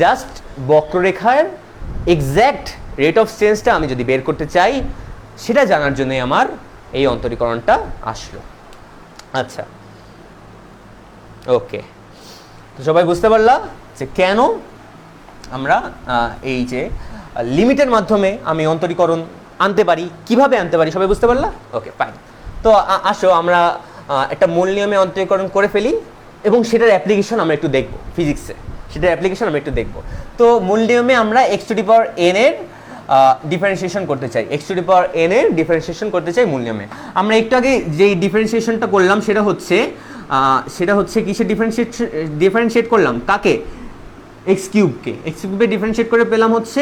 জাস্ট বক্ররেখার এক্স্যাক্ট রেট অফ চেঞ্জটা আমি যদি বের করতে চাই, সেটা জানার জন্যই আমার এই অন্তরীকরণটা আসলো। আচ্ছা, ওকে, তো সবাই বুঝতে পারলা যে কেন আমরা এই যে লিমিটের মাধ্যমে আমি অন্তরীকরণ আনতে পারি, কিভাবে আনতে পারি, সবাই বুঝতে পারলা? ওকে, ফাইন। তো আসো আমরা একটা মূল নিয়মে অন্তরীকরণ করে ফেলি এবং সেটার অ্যাপ্লিকেশন আমরা একটু দেখব ফিজিক্সে, সেটার অ্যাপ্লিকেশন আমরা একটু দেখব। তো মূল নিয়মে আমরা x to the power n এর ডিফারেন্সিয়েশন করতে চাই, x to the power n এর ডিফারেন্সিয়েশন করতে চাই মূল নিয়মে। আমরা একটু আগে যেই ডিফারেন্সিয়েশনটা করলাম সেটা হচ্ছে কিসে ডিফারেন্সিয়েট করলাম, কাকে? এক্স কিউবকে। এক্স কিউবে ডিফারেন্সিয়েট করে পেলাম হচ্ছে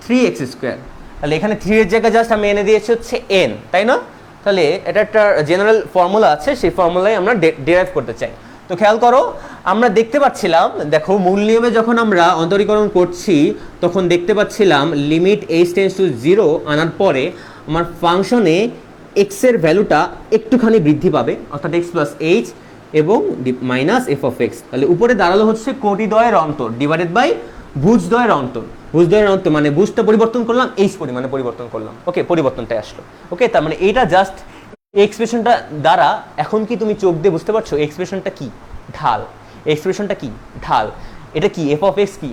3x স্কোয়ার। তাহলে এখানে 3 এর জায়গায় জাস্ট আমি এনে দিয়েছি হচ্ছে n, তাই না? তাহলে এটা একটা জেনারেল ফর্মুলা আছে, সেই ফর্মুলাই আমরা ডেরাইভ করতে চাই। তো খেয়াল করো, আমরা দেখতে পাচ্ছিলাম, দেখো মূল নিয়মে যখন আমরা অন্তরীকরণ করছি তখন দেখতে পাচ্ছিলাম লিমিট h টেন্ডস টু 0 আনার পরে আমার ফাংশনে x এর ভ্যালুটা একটুখানি বৃদ্ধি পাবে, অর্থাৎ x প্লাস h এবং মাইনাস এফ অফ এক্স। তাহলে উপরে দাঁড়ালো হচ্ছে কোটিদ্বয়ের অন্তর ডিভাইডেড বাই ভুজদ্বয়ের অন্তর। ভুজদ্বয়ের অন্তর মানে ভুজটা পরিবর্তন করলাম, এইচ পরিমাণে পরিবর্তন করলাম। ওকে, পরিবর্তনটাই আসলো। ওকে, তার মানে এটা জাস্ট এক্সপ্রেশনটা দ্বারা এখন কি তুমি চোখ দিয়ে বুঝতে পারছো এক্সপ্রেশনটা কি? ঢাল। এক্সপ্রেশনটা কি? ঢাল। এটা কি? এফ অফ এক্স কি?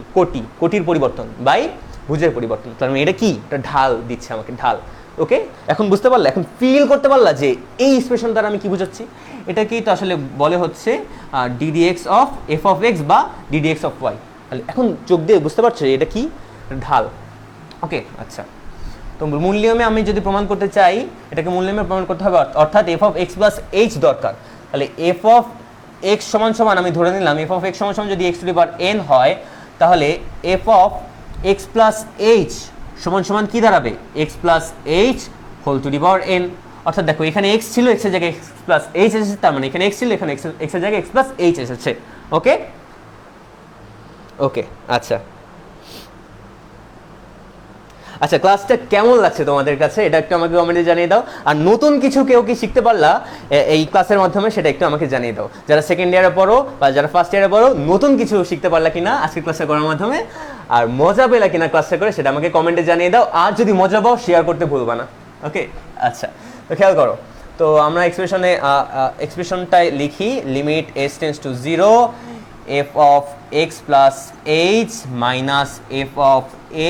কোটির পরিবর্তন বাই ভুজের পরিবর্তন। তার মানে এটা কি? এটা ঢাল দিচ্ছে আমাকে, ঢাল। ওকে, এখন বুঝতে পারলা, এখন ফিল করতে পারলা যে এই এক্সপ্রেশন দ্বারা আমি কি বুঝাচ্ছি। এটাকেই তো আসলে বলে হচ্ছে ddx of f of x বা ডিডিএক্স অফ ওয়াই। তাহলে এখন চোখ দিয়ে বুঝতে পারছো এটা কি? ঢাল। ওকে, আচ্ছা, তো মূল নিয়মে আমি যদি প্রমাণ করতে চাই, এটাকে মূল নিয়মে প্রমাণ করতে হবে, অর্থাৎ F of x plus H দরকার। তাহলে এফ অফ এক্স সমান সমান আমি ধরে নিলাম এফ অফ এক্স সমান সমান যদি x to the power n হয়, তাহলে f of x plus h সমান সমান কি দাঁড়াবে? X plus h whole to the power n. অর্থাৎ দেখো এখানে এক্স ছিল, এক্সের জায়গায় এক্স প্লাস এইচ এসেছে, তার মানে এখানে এক্স ছিল, এখানে এক্সের জায়গায় এক্স প্লাস এইচ এসেছে। ওকে, ওকে, আচ্ছা, আচ্ছা, ক্লাসটা কেমন লাগছে তোমাদের কাছে এটা একটু আমাকে কমেন্টে জানিয়ে দাও। আর নতুন কিছু কেউ কি শিখতে পারলা এই ক্লাসের মাধ্যমে সেটা একটু আমাকে জানিয়ে দাও। যারা সেকেন্ড ইয়ারে পড়ো বা যারা ফার্স্ট ইয়ারে পড়ো, নতুন কিছু শিখতে পারলা কিনা আজকে ক্লাসটা করার মাধ্যমে, আর মজা পেলা কিনা ক্লাসটা করে সেটা আমাকে কমেন্টে জানিয়ে দাও। আর যদি মজা পাও শেয়ার করতে ভুলবা না। ওকে, আচ্ছা, তো খেয়াল করো, তো আমরা এক্সপ্রেশনটায় লিখি limit h tends to 0 f of x plus h minus f of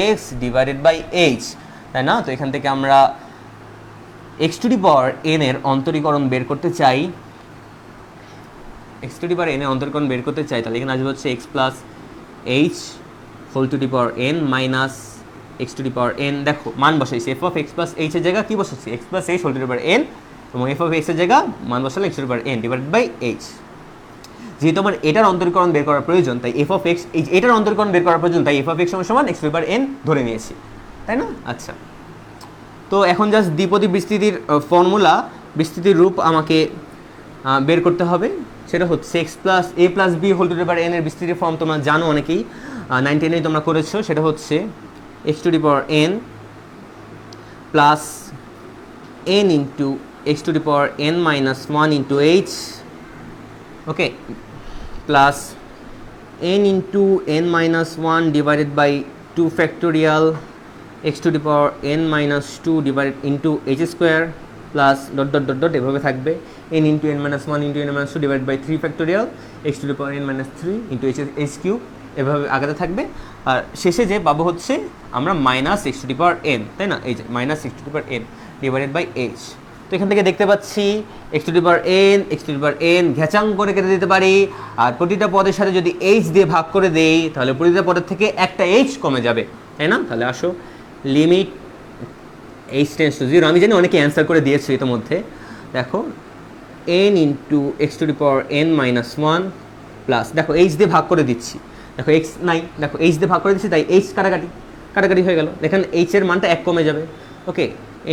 x divided by H, তাই না? তো এখান থেকে আমরা x to the power n এর অন্তরীকরণ বের করতে চাই, x to the power n এর অন্তরীকরণ বের করতে চাই। তাহলে এখানে আসবে হচ্ছে x plus h whole to the power n minus x to the power n. দেখো মান বসাইছি, f of x plus h এর জায়গা কি বসাচ্ছি? X plus h whole to the power n, এবং এফ অফ এক্স এর জায়গা মান বসালে x to the power n divided by h. যেহেতু আমার এটার অন্তরীকরণ বের করার প্রয়োজন, তাই এফ অফ এক্স এটার অন্তরীকরণ বের করার প্রয়োজন, তাই এফ অফ এক্স সমান x to the power N ধরে নিয়েছি, তাই না? আচ্ছা, তো এখন জাস্ট দ্বিপদী বিস্তৃতির ফর্মুলা, বিস্তৃতির রূপ আমাকে বের করতে হবে। সেটা হচ্ছে x plus a plus b whole to the power n এর বিস্তৃতির ফর্ম তোমরা জানো অনেকেই, 9 10 তোমরা করেছো। সেটা হচ্ছে x to the power N plus N into x to the power n minus 1 into H, okay, plus n into n minus 1 divided by 2 factorial x to the power n minus 2 divided into h square plus dot dot dot dot এভাবে থাকবে n into n minus one into n minus two divide by 3 factorial x to the power n minus three into h cube এভাবে আগাতে থাকবে। আর শেষে যে পাবো হচ্ছে আমরা minus x to the power n, তাই না, এই যে minus x to the power n divided by H. তো এখান থেকে দেখতে পাচ্ছি x to the power n ঘ্যাচাং করে কেটে দিতে পারি, আর প্রতিটা পদের সাথে যদি এইচ দিয়ে ভাগ করে দেই তাহলে প্রতিটা পদের থেকে একটা এইচ কমে যাবে, তাই না। তাহলে আসো limit h tends to zero, আমি জানি অনেকে অ্যান্সার করে দিয়েছে ইতিমধ্যে। দেখো n into x to the power n minus one plus, দেখো এইচ দিয়ে ভাগ করে দিচ্ছি, দেখো এক্স নাই, দেখো এইচ দিয়ে ভাগ করে দিচ্ছি তাই এইচ কাটাকাটি হয়ে গেল, দেখেন এইচের মানটা এক কমে যাবে। Okay,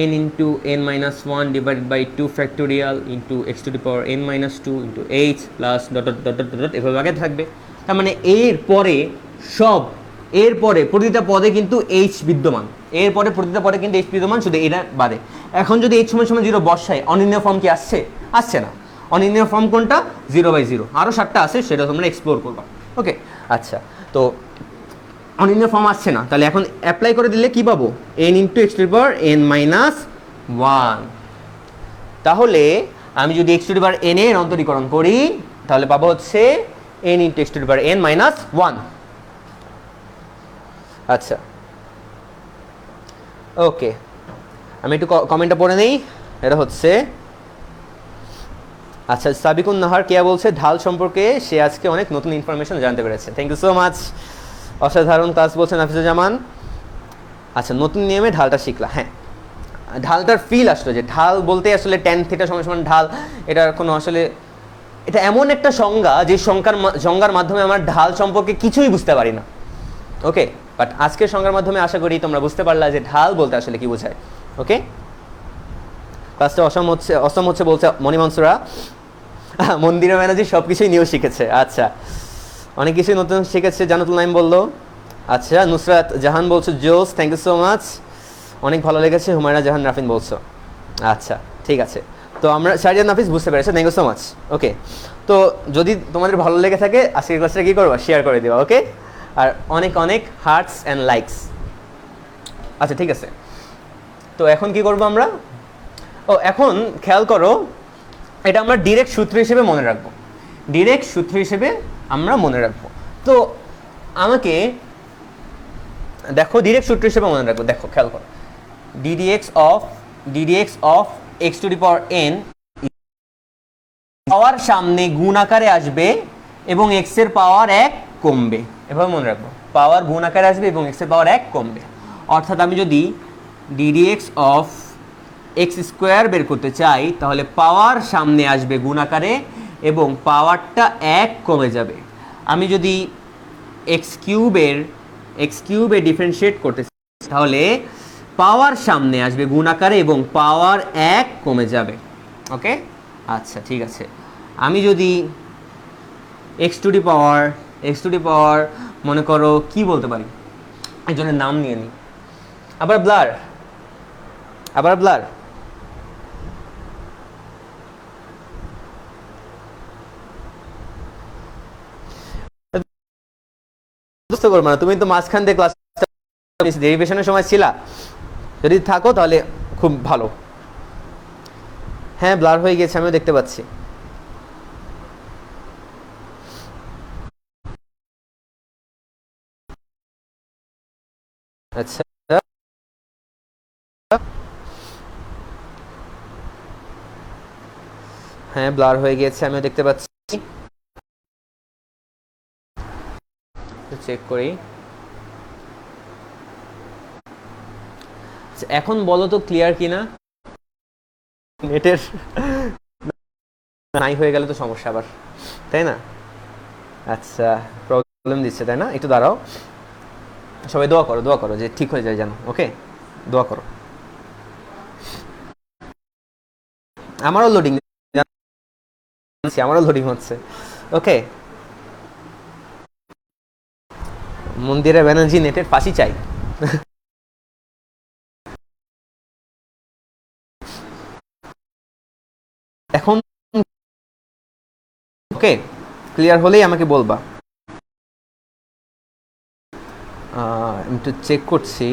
n into n minus one divided by two factorial into x to the power n minus two into h plus dot dot dot dot dot এভাবে আগে থাকবে। তার মানে এরপরে প্রতিটা পদে কিন্তু এইচ বিদ্যমান, এরপরে প্রতিটা পদে কিন্তু এইচ বিদ্যমান, শুধু এটা বাদে। এখন যদি এইচ সমান সমান জিরো বসাই, অনির্ণয় ফর্ম কি আসছে না। অনির্ণয় ফর্ম কোনটা? 0/0। আরও 7টা আছে, সেটা তোমরা এক্সপ্লোর করবা। ওকে, আচ্ছা, তো অনির্ণয় ফর্ম আসছে না, তাহলে এখন অ্যাপ্লাই করে দিলে কি পাবো? n into x to the power n minus one. তাহলে আমি যদি x to the power n এর অন্তরীকরণ করি তাহলে পাবো হচ্ছে n into x to the power n minus one. আচ্ছা, ওকে, আমি একটু কমেন্টটা পড়ে নেই। এটা হচ্ছে, আচ্ছা, সাবিকুন নাহার কেয়া বলছে ঢাল সম্পর্কে সে আজকে অনেক নতুন ইনফরমেশন জানতে পেরেছে। থ্যাংক ইউ সো মাচ, অসাধারণ ক্লাস বলছেন নাফিজুজ্জামান। আচ্ছা, নতুন নিয়মে ঢালটা শিখলা। হ্যাঁ, ঢালটার ফিল আসলো, যে ঢাল বলতে আসলে ট্যান থিটা সমান সমান ঢাল, এটার কোনো আসলে, এটা এমন একটা সংজ্ঞা যে সংজ্ঞার মাধ্যমে আমার ঢাল সম্পর্কে কিছুই বুঝতে পারি না। ওকে, বাট আজকের সংজ্ঞার মাধ্যমে আশা করি তোমরা বুঝতে পারলা যে ঢাল বলতে আসলে কি বোঝায়। ওকে, ক্লাসটা অসম হচ্ছে বলছে মণিমনসুরা। মন্দিরা ব্যানার্জি সব কিছুই নিয়েও শিখেছে। আচ্ছা, অনেক কিছুই নতুন শিখেছে, জানাতুল নাইম বললো। আচ্ছা, নুসরাত জাহান বলছো জোস, থ্যাংক ইউ সো মাচ, অনেক ভালো লেগেছে। হুমায়রা জাহান রাফিন বলছো। আচ্ছা, ঠিক আছে, তো আমরা শাহরিয়ার নাফিস বুঝতে পেরেছি, থ্যাংক ইউ সো মাচ। ওকে, তো যদি তোমাদের ভালো লেগে থাকে আজকের ক্লাসটা কী করবা? শেয়ার করে দিবা। ওকে, আর অনেক অনেক হার্টস অ্যান্ড লাইকস। আচ্ছা, ঠিক আছে, তো এখন কি করবো আমরা? এখন খেয়াল করো, এটা আমরা ডিরেক্ট সূত্র হিসেবে মনে রাখবো, আমরা মনে রাখবো। তো আমাকে দেখো ডিরেক্ট সূত্র হিসেবে মনে রাখবো, দেখো খেয়াল করো, ddx of x to the power n পাওয়ার সামনে গুণ আকারে আসবে এবং এক্স এর পাওয়ার 1 কমবে, এভাবে মনে রাখবো। পাওয়ার গুণ আকারে আসবে এবং এক্স এর পাওয়ার 1 কমবে। অর্থাৎ আমি যদি ডিডিএক্স অফ এক্স স্কোয়ার বের করতে চাই তাহলে পাওয়ার সামনে আসবে গুণ আকারে এবং পাওয়ারটা 1 কমে যাবে। আমি যদি এক্স কিউবের ডিফারেন্সিয়েট করতে চাই তাহলে পাওয়ার সামনে আসবে গুণ আকারে এবং পাওয়ার 1 কমে যাবে। ওকে, আচ্ছা, ঠিক আছে, আমি যদি এক্স টু দি পাওয়ার মনে করো কি বলতে পারি, একজনের নাম নিয়ে নিই, আবার ব্লার বুঝতে পারবো না, তুমি তো মাঝখান দিয়ে ক্লাস ডেরিভেশনের সময় ছিলা, যদি থাকো তাহলে খুব ভালো। হ্যাঁ, ব্লার হয়ে গেছে, আমিও দেখতে পাচ্ছি। আচ্ছা, হ্যাঁ, ব্লার হয়ে গিয়েছে, আমিও দেখতে পাচ্ছি। চেক করি। এখন বলো তো ক্লিয়ার কিনা? নেটের নাই হয়ে গেলে তো সমস্যা আবার, তাই না? আচ্ছা, প্রবলেম দিচ্ছে, তাই না? একটু দাঁড়াও, সবাই দোয়া করো যে ঠিক হয়ে যায় যেন। ওকে, দোয়া করো। আমারও লোডিং হচ্ছে। ওকে, মন্দিরা ব্যানার্জি নেটের ফাঁসি চাই। এখন ওকে, ক্লিয়ার হলেই আমাকে বলবা। আমি একটু চেক করছি,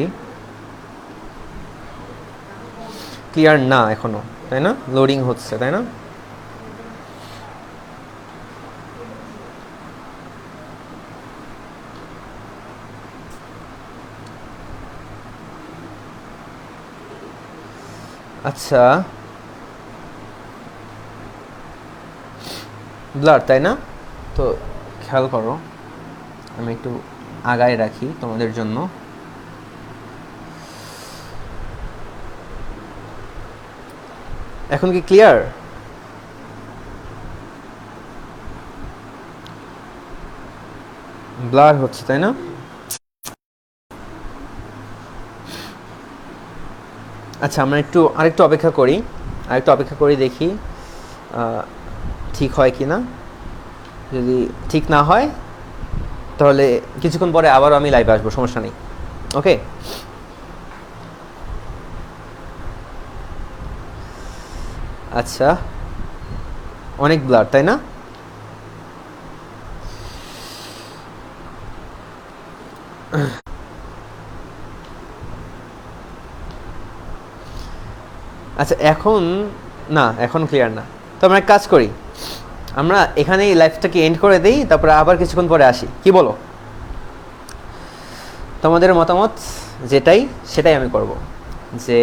ক্লিয়ার না এখনো। তাই না, লোডিং হচ্ছে, তাই না? আচ্ছা, ব্লার, তাই না? তো খেয়াল করো, আমি একটু আগায় রাখি তোমাদের জন্য। এখন কি ক্লিয়ার? ব্লার হচ্ছে, তাই না? আচ্ছা, আমরা আরেকটু অপেক্ষা করি, দেখি ঠিক হয় কি না। যদি ঠিক না হয় তাহলে কিছুক্ষণ পরে আবারও আমি লাইভে আসবো, সমস্যা নেই। ওকে, আচ্ছা, অনেক ব্লার, তাই না? আচ্ছা, এখন ক্লিয়ার না। তো আমরা এক কাজ করি, আমরা এখানেই লাইভটাকে এন্ড করে দিই, তারপরে আবার কিছুক্ষণ পরে আসি, কি বলো? তোমাদের মতামত সেটাই আমি করব, যে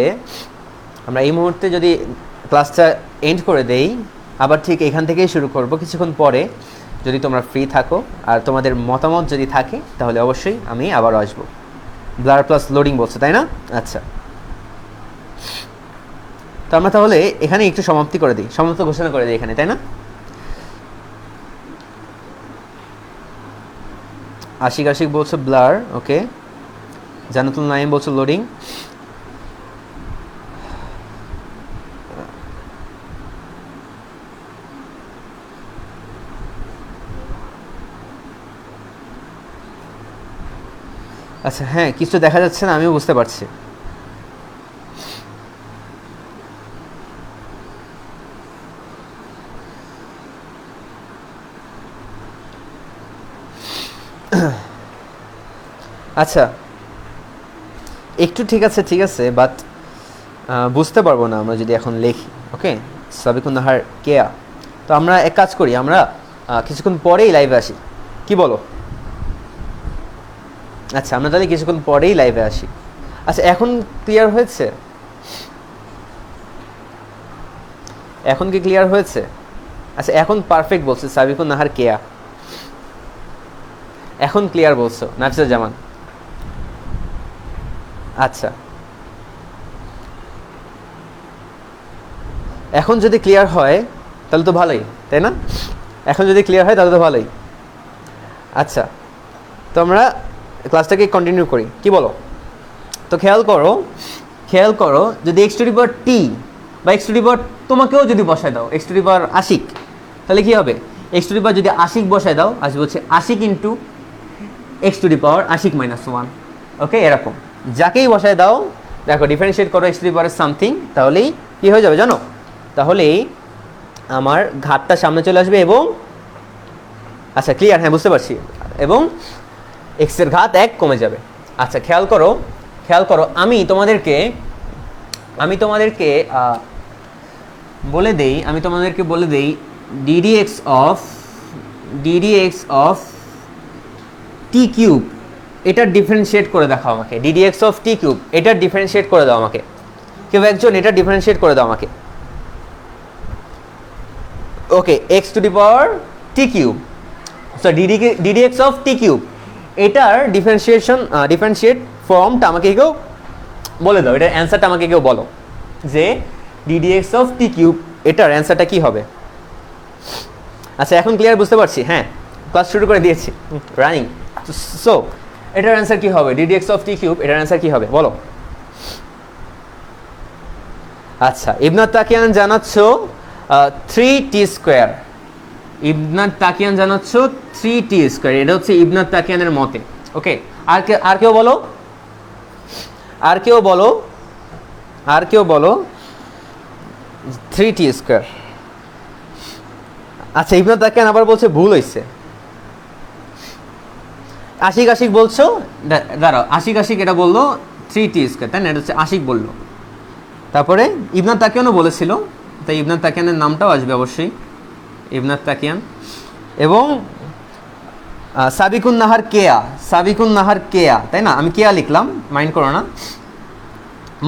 আমরা এই মুহূর্তে যদি ক্লাসটা এন্ড করে দেই, আবার ঠিক এখান থেকেই শুরু করব কিছুক্ষণ পরে, যদি তোমরা ফ্রি থাকো আর তোমাদের মতামত যদি থাকে, তাহলে অবশ্যই আমি আবারও আসবো। ব্লার প্লাস লোডিং বলছে, তাই না? আচ্ছা, তো আমরা তাহলে এখানে একটু সমাপ্ত ঘোষণা করে দিই এখানে, তাই না? আশিক বলছো ব্লার, ওকে। জান্নাতুল নাইম বলছো লোডিং। আচ্ছা, হ্যাঁ, কিছু দেখা যাচ্ছে না, আমিও বুঝতে পারছি। আচ্ছা, একটু ঠিক আছে, বাট বুঝতে পারবো না আমরা যদি এখন লিখি। ওকে, সাবিকুন নাহার কেয়া। তো আমরা এক কাজ করি, আমরা কিছুক্ষণ পরেই লাইভে আসি, কি বলো? আচ্ছা, আমরা তাহলে কিছুক্ষণ পরেই লাইভে আসি। আচ্ছা, এখন ক্লিয়ার হয়েছে? এখন কি ক্লিয়ার হয়েছে? আচ্ছা, এখন পারফেক্ট বলছে সাবিকুন নাহার কেয়া, এখন ক্লিয়ার বলছো নাফিসা জামান। আচ্ছা, এখন যদি ক্লিয়ার হয় তাহলে তো ভালোই, তাই না? এখন যদি ক্লিয়ার হয় তাহলে তো ভালোই। আচ্ছা, তো আমরা ক্লাসটাকে কন্টিনিউ করি, কি বলো? তো খেয়াল করো, যদি এক্স টু দি পাওয়ার টি বা এক্স টু দি পাওয়ার তোমাকেও যদি বসায় দাও x to the power Ashiq, তাহলে কি হবে? এক্স টু দি পাওয়ার যদি আশিক বসায় দাও, আসবে হচ্ছে Ashik into x to the power Ashik minus one. Okay, এরকম যাকেই বসায় দাও, দেখো ডিফারেন্সিয়েট করো x to the power something, তাহলেই কি হয়ে যাবে জানো? তাহলেই আমার ঘাতটা সামনে চলে আসবে এবং আচ্ছা ক্লিয়ার, হ্যাঁ বুঝতে পারছি, এবং এক্সের ঘাত 1 কমে যাবে। আচ্ছা, খেয়াল করো, আমি তোমাদেরকে বলে দেই ddx অফ টি কিউব, এটার ডিফারেন্সিয়েট করে দেখাও আমাকে। ddx অফ টি কিউব, এটার ডিফারেন্সিয়েট করে দাও আমাকে, কেউ একজন এটা ডিফারেন্সিয়েট করে দাও আমাকে। Okay, x to the power t cube, so ddx of t cube, এটার ডিফারেন্সিয়েট ফর্মটা আমাকে কেউ বলে দাও, এটার অ্যান্সারটা আমাকে কেউ বলো, যে ddx অফ টি কিউব এটার অ্যান্সারটা কি হবে? আচ্ছা, এখন ক্লিয়ার, বুঝতে পারছি, হ্যাঁ, ক্লাস শুরু করে দিয়েছি, রানিং। সো এটার অ্যান্সার কি হবে? ddx অফ টি কিউব, এটার অ্যান্সার কি হবে বলো? আচ্ছা, Ibnat তাকিয়ান জানাচ্ছ 3t square, Ibnat তাকিয়ান জানাচ্ছ 3t square, এটা হচ্ছে ইবনাত তাকিয়ানের মতে। ওকে, আর কেউ বলো 3t স্কোয়ার। আচ্ছা, ইবনাত তাকিয়ান আবার বলছে ভুল হয়েছে। আশিক বলছো, দাঁড়াও, আশিক এটা বললো 3t স্কোয়ার, তাই না? এটা হচ্ছে আশিক বললো, তারপরে ইবনাত তাকিয়ানও বলেছিল তাই ইবনাত তাকিয়ানের নামটাও আসবে অবশ্যই, ইবনাত তাকিয়ান। এবং সাবিকুন নাহার কেয়া, সাবিকুন নাহার কেয়া, তাই না? আমি কেয়া লিখলাম, মাইন্ড করো না।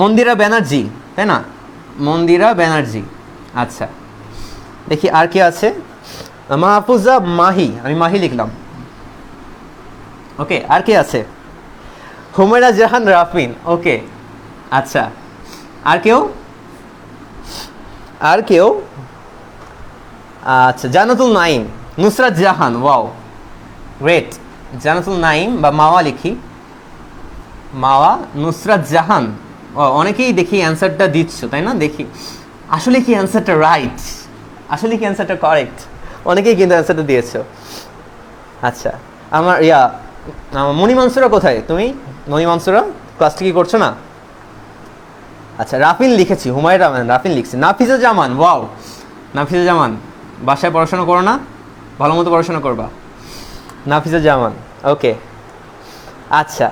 মন্দিরা ব্যানার্জি, তাই না? মন্দিরা ব্যানার্জি। আচ্ছা, দেখি আর কে আছে। মাহফুজা মাহি, আমি মাহি লিখলাম। ওকে, আর কে আছে? হুমেরা জাহান রাফিন। ওকে, আচ্ছা, আর কেউ? আর কেউ? আচ্ছা, জান্নাতুল নাইম, নুসরাত জাহান। Wow, great. জান্নাতুল নাইম বা মাওয়া লিখি, মাওয়া, নুসরাত জাহান। ও, অনেকেই দেখি অ্যান্সারটা দিচ্ছ, তাই না? দেখি আসলে কি অ্যান্সারটা রাইট, আসলে কি অ্যান্সারটা কারেক্ট। অনেকেই কিন্তু অ্যান্সারটা দিয়েছো। আচ্ছা, আমার মনি মানসুরা কোথায়? তুমি মনি মানসুরা ক্লাসটা কি করছো না? আচ্ছা, রাফিন লিখেছি, হুমায়ুর রহমান, রাফিন লিখছি। নাফিজা জামান, ওয়াও, নাফিজা জামান। বাসায় পড়াশোনা করো না? ভালো মতো পড়াশোনা করবা। নাফিজা জামান, ওকে। আচ্ছা,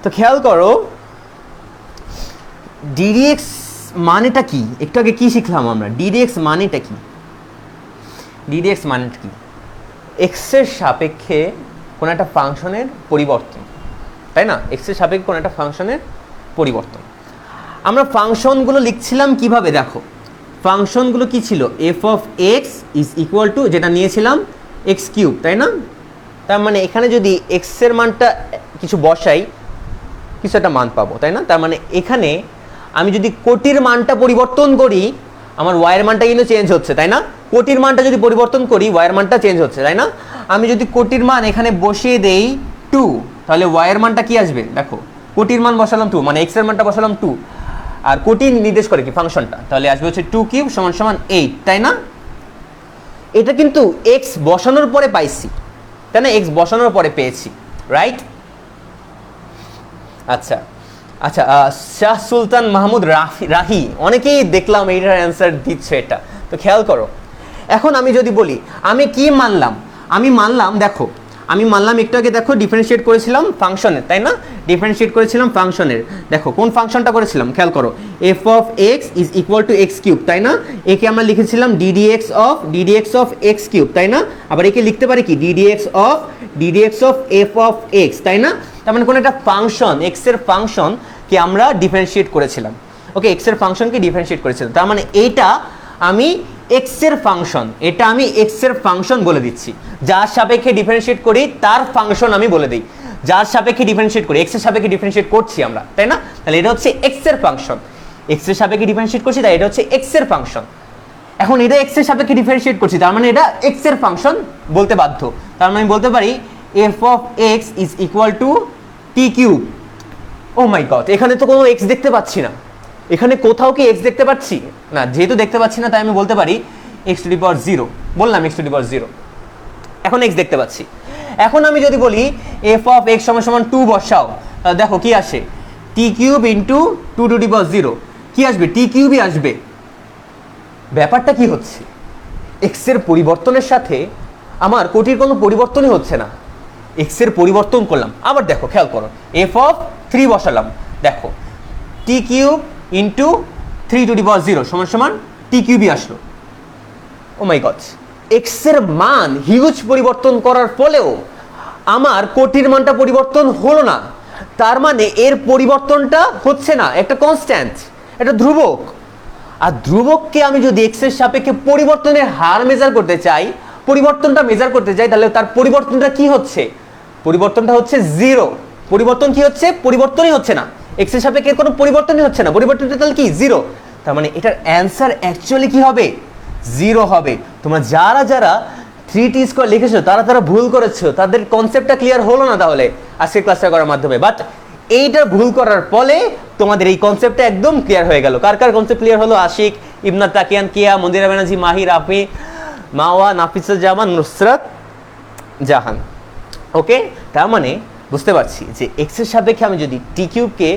তো খেয়াল করো ডিডিএক্স মানেটা কি? একটু আগে কি শিখলাম আমরা? ডিডিএক্স মানেটা কি? ডিডিএক্স মানেটা কি? এক্সের সাপেক্ষে কোনো একটা ফাংশনের পরিবর্তন, তাই না? এক্সের সাপেক্ষে কোনো একটা ফাংশনের পরিবর্তন। আমরা ফাংশনগুলো লিখছিলাম কিভাবে? দেখো, ফাংশনগুলো কি ছিল? F of x is equal two, যেটা নিয়েছিলাম, এক্স কিউব, তাই না? তার মানে এখানে যদি এক্সের মানটা কিছু বসাই, কিছু একটা মান পাবো, তাই না? তার মানে এখানে আমি যদি কোটির মানটা পরিবর্তন করি, আমার ওয়াইয়ের মানটা কিন্তু চেঞ্জ হচ্ছে, তাই না? কোটির মানটা যদি পরিবর্তন করি, ওয়াইয়ের মানটা চেঞ্জ হচ্ছে, তাই না? আমি যদি কোটির মান এখানে বসিয়ে দেই 2, তাহলে ওয়াইয়ের মানটা কি আসবে? দেখো, কোটির মান বসালাম 2, মানে এক্স এর মানটা বসালাম 2, আর কোটি নির্দেশ করে কি ফাংশনটা, তাহলে আসবে হচ্ছে 2 কিউব সমান সমান 8, তাই না? এটা কিন্তু এক্স বসানোর পরে পাইছি, তাই না? এক্স বসানোর পরে পেয়েছি, রাইট? আচ্ছা আচ্ছা, শাহ সুলতান মাহমুদ রাহি, অনেকেই দেখলাম এইটার অ্যান্সার দিচ্ছে। এটা তো খেয়াল করো। এখন আমি যদি বলি আমি কি মানলাম, আমি মানলাম, দেখো আমি মানলাম একটু আগে, দেখো ডিফারেন্সিয়েট করেছিলাম ফাংশনের, তাই না? ডিফারেন্সিয়েট করেছিলাম ফাংশনের। দেখো কোন ফাংশনটা করেছিলাম, খেয়াল করো। F of x is equal two x cube, তাই না? একে আমরা লিখেছিলাম ডিডিএক্স অফ এক্স কিউব, তাই না? আবার একে লিখতে পারি কি ddx of f of x, তাই না? তার মানে কোনো একটা ফাংশন, এক্স এর ফাংশনকে আমরা ডিফারেন্সিয়েট করেছিলাম। ওকে, এক্স এর ফাংশনকে ডিফারেন্সিয়েট করেছিলাম। তার মানে এইটা আমি এক্স এর ফাংশন, এটা আমি এক্স এর ফাংশন বলে দিচ্ছি। যার সাপেক্ষে ডিফারেন্সিয়েট করি তার ফাংশন আমি বলে দিই। যার সাপেক্ষে ডিফারেন্সিয়েট করি, এক্স এর সাপেক্ষে ডিফারেন্সিয়েট করছি আমরা, তাই না? তাহলে এটা হচ্ছে এক্স এর ফাংশন। এক্স এর সাপেক্ষে ডিফারেন্সিয়েট করছি, তাই এটা হচ্ছে এক্স এর ফাংশন। এখন এটা এক্স এর সাপেক্ষে ডিফারেন্সিয়েট করছি, তার মানে এটা এক্স এর ফাংশন বলতে বাধ্য। তার মানে আমি বলতে পারি f of x is equal to t cube. Oh my god, এখানে তো কোনো এক্স দেখতে পাচ্ছি না, এখানে কোথাও কি এক্স দেখতে পাচ্ছি না? যেহেতু দেখতে পাচ্ছি না, তাই আমি বলতে পারি এক্স টু দি পাওয়ার 0, বললাম এক্স টু দি পাওয়ার 0। এখন এক্স দেখতে পাচ্ছি। এখন আমি যদি বলি এফ অফ এক্স সমান সমান 2 বসাও, তাহলে দেখো কি আসে, টি কিউব ইন্টু 2 টু দি পাওয়ার 0, কি আসবে? টি কিউবই আসবে। ব্যাপারটা কি হচ্ছে, এক্স এর পরিবর্তনের সাথে আমার কোটির কোনো পরিবর্তনই হচ্ছে না। এক্স এর পরিবর্তন করলাম, আবার দেখো খেয়াল করো, এফ অফ 3 বসালাম, দেখো টি কিউব ইন্টু 3 টু দি পাওয়ার 0 সমান সমান টি কিউবই আসলো। ও মাই গড, এক্স এর মান হিউজ পরিবর্তন করার ফলেও আমার কোটির মানটা পরিবর্তন হলো না। তার মানে এর পরিবর্তনটা হচ্ছে না, একটা কনস্ট্যান্ট, একটা ধ্রুবক। আর ধ্রুবককে আমি যদি এক্স এর সাপেক্ষে পরিবর্তনের হার মেজার করতে চাই, পরিবর্তনটা মেজার করতে চাই, তাহলে তার পরিবর্তনটা কি হচ্ছে? পরিবর্তনটা হচ্ছে 0। পরিবর্তন কি হচ্ছে? পরিবর্তনই হচ্ছে না, এক্স এর সাপেক্ষে কোনো পরিবর্তনই হচ্ছে না, পরিবর্তনটা তাহলে কি? 0। তার মানে এটার অ্যান্সার অ্যাকচুয়ালি কি হবে? 0 হবে। তোমরা যারা যারা 3t স্কয়ার লিখেছো তারা ভুল করেছো, তাদের কনসেপ্টটা ক্লিয়ার হলো না তাহলে আজকে ক্লাসটা করার মাধ্যমে। বাট এইটা ভুল করার ফলে তোমাদের এই কনসেপ্টটা একদম ক্লিয়ার হয়ে গেল। কার কার কনসেপ্ট ক্লিয়ার হলো? আশিক, ইবনাত তাকিয়ান, কিয়া, মন্দিরা ব্যানার্জি, মাহি, রাফি, মাওয়া, নাফিসা জামান, নুসরাত জাহান। ওকে, তার মানে বুঝতে পারছি যে এক্স এর সাপেক্ষে আমি যদি টি কিউবকে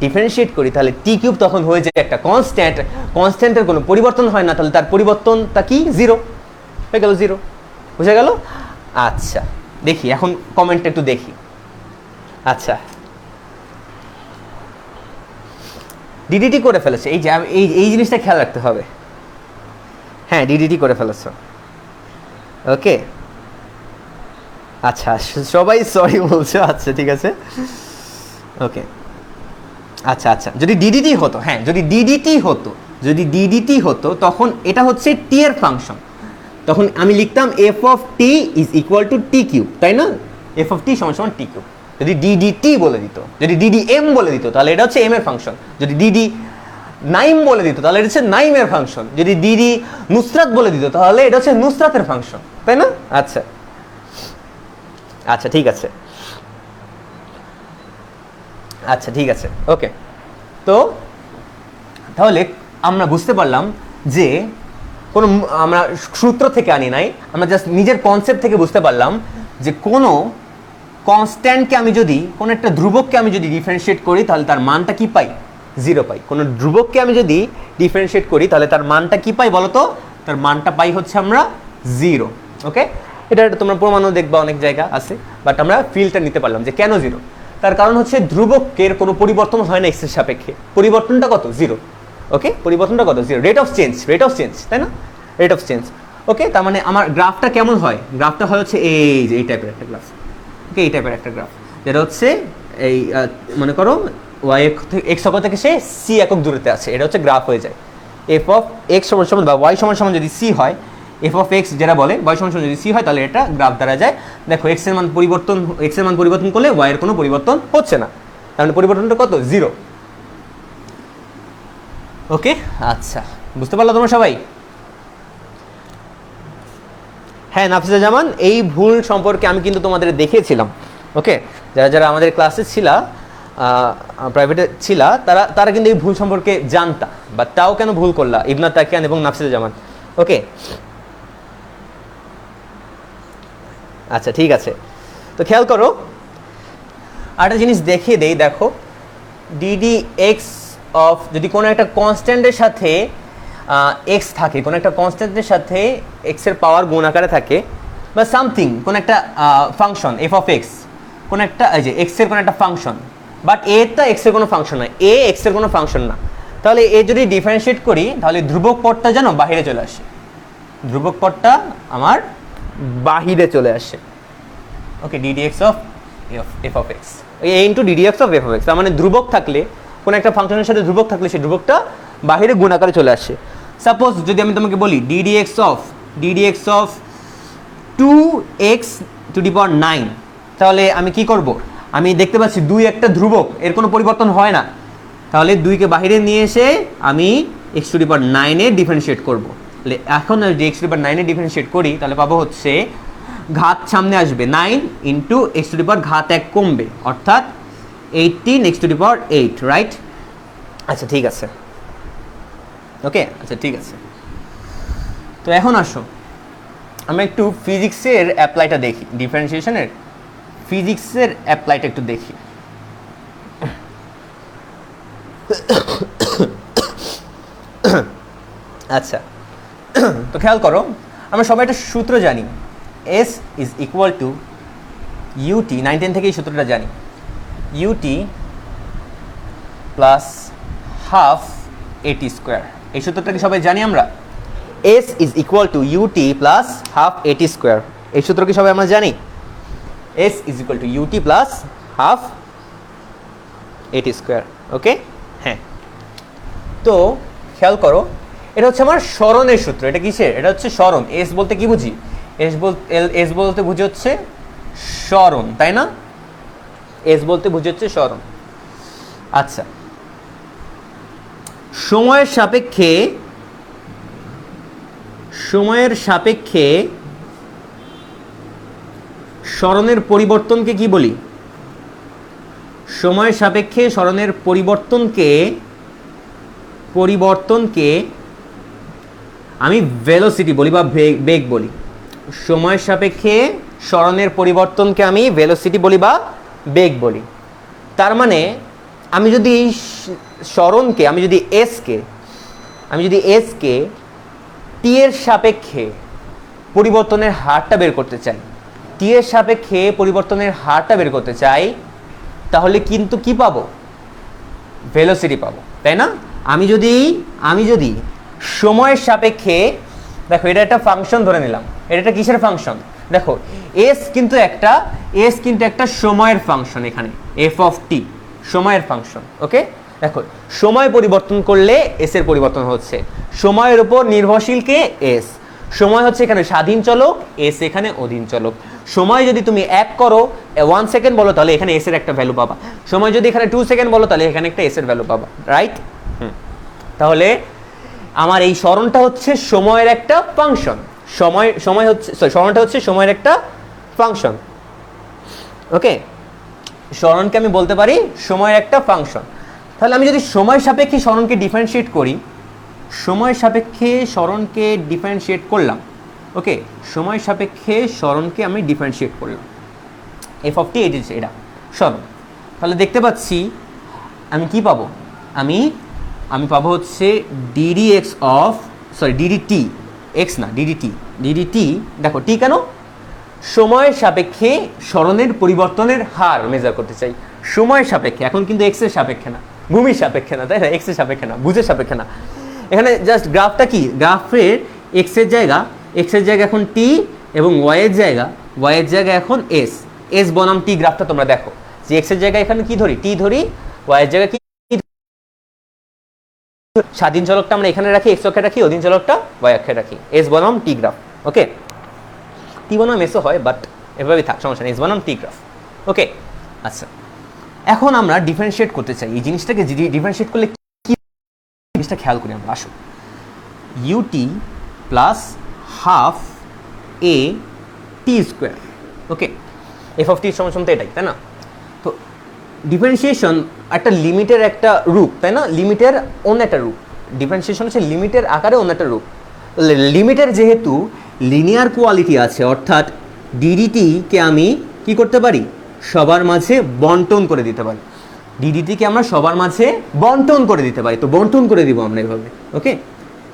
ডিফারেন্সিয়েট করি, তাহলে টি কিউব তখন হয়ে যায় একটা কনস্ট্যান্ট। কনস্ট্যান্টের কোনো পরিবর্তন হয় না, তাহলে তার পরিবর্তনটা কি? 0 হয়ে গেল, 0। বুঝে গেল? আচ্ছা, দেখি এখন কমেন্টটা একটু দেখি। আচ্ছা, ডিডিটি করে ফেলেছে, এই যে এই জিনিসটা খেয়াল রাখতে হবে। হ্যাঁ, ডিডিটি করে ফেলেছো। ওকে, আচ্ছা সবাই সরি বলছো, আচ্ছা ঠিক আছে। ওকে, আচ্ছা আচ্ছা, যদি ডিডিটি হতো, হ্যাঁ যদি ডিডিটি হতো তখন এটা হচ্ছে টি এর ফাংশন, তখন আমি লিখতাম F of T is equal to t cube, তাই না? এফ অফ টি সমান সমান টি কিউব। যদি ডিডিটি বলে দিত, যদি ডিডি এম বলে দিত, তাহলে এটা হচ্ছে এম এর ফাংশন। যদি ডিডি নাইম বলে দিত, তাহলে এটা হচ্ছে নাইমের ফাংশন। যদি ডিডি নুসরাত বলে দিত, তাহলে এটা হচ্ছে নুসরাতের ফাংশন, তাই না? আচ্ছা আচ্ছা ঠিক আছে, আচ্ছা ঠিক আছে, ওকে। তো তাহলে আমরা বুঝতে পারলাম যে কোনো আমরা সূত্র থেকে আনি নাই, আমরা জাস্ট নিজের কনসেপ্ট থেকে বুঝতে পারলাম যে কোনো কনস্ট্যান্টকে আমি যদি, কোনো একটা ধ্রুবককে আমি যদি ডিফারেন্সিয়েট করি, তাহলে তার মানটা কি পাই? 0 পাই। কোনো ধ্রুবককে আমি যদি ডিফারেন্সিয়েট করি, তাহলে তার মানটা কি পাই বলো তো? তার মানটা পাই হচ্ছে আমরা 0। ওকে, এটা তোমরা প্রমাণও দেখবা, অনেক জায়গা আছে, বাট আমরা ফিলটা নিতে পারলাম যে কেন 0। তার কারণ হচ্ছে ধ্রুবকের কোনো পরিবর্তন হয় না এক্সের সাপেক্ষে, পরিবর্তনটা কত? 0। ওকে, পরিবর্তনটা কত? 0। রেট অফ চেঞ্জ, তাই না? Rate of change. ওকে, তার মানে আমার গ্রাফটা কেমন হয়? গ্রাফটা হয় হচ্ছে এই টাইপের একটা গ্রাফ। ওকে, এই টাইপের একটা গ্রাফ, যেটা হচ্ছে এই মনে করো ওয়াই এক্স অক্ষ থেকে সে সি একক দূরত্বে আছে, এটা হচ্ছে গ্রাফ হয়ে যায়। এফ অফ এক্স সমান সমান বা ওয়াই সমান সমান যদি সি হয়, এফ অফ এক্স যেটা বলে ওয়াই সমান সমান যদি সি হয়, তাহলে এটা গ্রাফ দ্বারা যায়। দেখো এক্স এর মান পরিবর্তন করলে ওয়াই এর কোনো পরিবর্তন হচ্ছে না, তার মানে পরিবর্তনটা কত? 0। ওকে, আচ্ছা বুঝতে পারলো তোমরা সবাই? হ্যাঁ নাফিসা জামান, এই ভুল সম্পর্কে আমি কিন্তু তোমাদের দেখিয়েছিলাম। ওকে, যারা যারা আমাদের ক্লাসে ছিলা, প্রাইভেটে ছিলা, তারা কিন্তু এই ভুল সম্পর্কে জানতা, বা তাও কেন ভুল করলা, ইবনা তাকিয়ান এবং নাফিসা জামান। ওকে, আচ্ছা ঠিক আছে। তো খেয়াল করো, আরেকটা জিনিস দেখিয়ে দেই। দেখো ডিডি এক্স অফ, যদি কোনো একটা কনস্ট্যান্টের সাথে এক্স থাকে, কোনো একটা কনস্ট্যান্টের সাথে এক্সের পাওয়ার গুণ আকারে থাকে, বা সামথিং, কোনো একটা ফাংশন এফ অফ এক্স, কোনো একটা এই যে এক্সের কোনো একটা ফাংশন, বাট এটা এক্সের কোনো ফাংশন নয়, এ এক্সের কোনো ফাংশন না, তাহলে এ যদি ডিফারেন্সিয়েট করি, তাহলে ধ্রুবক পদটা যেন বাহিরে চলে আসে, ধ্রুবক পদটা আমার বাহিরে চলে আসে। Okay, d d x of f of x, a into d d x of f of x, তার মানে ধ্রুবক থাকলে, কোনো একটা ফাংশনের সাথে ধ্রুবক থাকলে সেই ধ্রুবকটা বাহিরে গুণ আকারে চলে আসে। সাপোজ যদি আমি তোমাকে বলি d d x of 2x to the power 9, তাহলে আমি কি করব? আমি দেখতে পাচ্ছি 2 একটা ধ্রুবক, এর কোনো পরিবর্তন হয় না, তাহলে 2কে বাহিরে নিয়ে এসে আমি x two the power 9 A differentiate করব। তাহলে এখন যদি x two the power 9 A differentiate করি, তাহলে পাবো হচ্ছে ঘাত সামনে আসবে 9 ইন্টু x টু দি পাওয়ার ঘাত 1 কমবে, অর্থাৎ 18x two the power 8, right? আচ্ছা ঠিক আছে, ওকে, আচ্ছা ঠিক আছে। তো এখন আসো আমরা একটু ফিজিক্সের অ্যাপ্লাইটা দেখি, ডিফারেন্সিয়েশনের ফিজিক্সের অ্যাপ্লাইটা একটু দেখি। আচ্ছা, তো খেয়াল করো, আমরা সবাই একটা সূত্র জানি, s is equal to u t, 9-10 থেকে এই সূত্রটা জানি, u t plus half a t square. এই সূত্রটাকে সবাই জানি আমরা, s is equal to u t plus half a t square. এই সূত্র কি সবাই আমরা জানি? S is equal to u t plus half a t square. Okay, হ্যাঁ। তো খেয়াল করো, এটা হচ্ছে আমার সরণের সূত্র। এটা কিসের? এটা হচ্ছে সরণ। এস বলতে কি বুঝি? এস বলতে বুঝি হচ্ছে সরণ, তাই না? এস বলতে বুঝি হচ্ছে সরণ। আচ্ছা, সময়ের সাপেক্ষে সরণের পরিবর্তনকে কি বলি? সময়ের সাপেক্ষে সরণের পরিবর্তনকে আমি ভেলোসিটি বলি বা বেগ বলি। সময়ের সাপেক্ষে সরণের পরিবর্তনকে আমি ভেলোসিটি বলি বা বেগ বলি। তার মানে আমি যদি সরণকে, আমি যদি এসকে টি এর সাপেক্ষে পরিবর্তনের হারটা বের করতে চাই, টি এর সাপেক্ষে পরিবর্তনের হারটা বের করতে চাই, তাহলে কিন্তু কি পাবো? ভেলোসিটি পাবো। তাই না? আমি যদি সময়ের সাপেক্ষে, দেখো এটা একটা ফাংশন ধরে নিলাম, এটা একটা কিসের ফাংশন? দেখো এস কিন্তু একটা সময়ের ফাংশন, এখানে এফ অফ টি সময়ের ফাংশন। ওকে, দেখো সময় পরিবর্তন করলে এস এর পরিবর্তন হচ্ছে, সময়ের উপর নির্ভরশীল কে? এস। সময় হচ্ছে এখানে স্বাধীন চলক, এস এখানে অধীন চলক। সময় যদি তুমি 1 করো 1 সেকেন্ড বলো তাহলে এখানে এস এর একটা ভ্যালু পাবা, সময় যদি এখানে 2 সেকেন্ড বলো তাহলে এখানে একটা এস এর ভ্যালু পাবা, রাইট? তাহলে আমার এই সরণটা হচ্ছে সময়ের একটা ফাংশন, সরণটা হচ্ছে সময়ের একটা ফাংশন। ওকে, সরণকে আমি বলতে পারি সময়ের একটা ফাংশন। তাহলে আমি যদি সময় সাপেক্ষে সরণকে ডিফারেন্সিয়েট করি, সময় সাপেক্ষে সরণকে ডিফারেন্সিয়েট করলাম, ওকে, সময় সাপেক্ষে সরণকে আমি ডিফারেন্সিয়েট করলাম, এফ অফ টি এটা সরণ। তাহলে দেখতে পাচ্ছি আমি কি পাবো? আমি পাবো হচ্ছে DD x of, DD T, x না ডিডি টি। দেখো টি কেন? সময়ের সাপেক্ষে সরণের পরিবর্তনের হার মেজার করতে চাই, সময়ের সাপেক্ষে। এখন কিন্তু এক্স এর সাপেক্ষে না, ভূমির সাপেক্ষে না, তাই না? এক্স এর সাপেক্ষে না, ভুজের সাপেক্ষে না। এখানে জাস্ট গ্রাফটা কি, গ্রাফের এক্স এর জায়গা এখন টি এবং ওয়াই এর জায়গা এখন এস বনাম টি। গ্রাফটা তোমরা দেখো যে এক্স এর জায়গায় এখানে কি ধরি? টি ধরি, ওয়াই এর জায়গায় কি? স্বাধীন চলকটা আমরা এখানে রাখি, এক্স অক্ষে রাখি, অধীন চলকটা ওয়াই অক্ষে রাখি, এস বনাম টি গ্রাফ। ওকে, টি বনাম এসও হয়, বাট এভাবেই থাক, সমস্যা নেই, এস বনাম টি গ্রাফ। ওকে, আচ্ছা, এখন আমরা ডিফারেন্সিয়েট করতে চাই এই জিনিসটাকে। ডিফারেন্সিয়েট করলে কি জিনিসটা খেয়াল করি আমরা, আসো। U t plus half a t square, okay, F of টির সময় তো এটাই, তাই না? তো ডিফারেন্সিয়েশন একটা লিমিটের একটা রূপ, তাই না? লিমিটের অন্য একটা রূপ, ডিফারেন্সিয়েশন হচ্ছে লিমিটের আকারে অন্য একটা রূপ। লিমিটের যেহেতু লিনিয়ার কোয়ালিটি আছে, অর্থাৎ ডিডিটিকে আমি কি করতে পারি? সবার মাঝে বন্টন করে দিতে পারি, ডিডিটিকে আমরা সবার মাঝে বন্টন করে দিতে পারি। তো বন্টন করে দিব আমরা এভাবে। ওকে,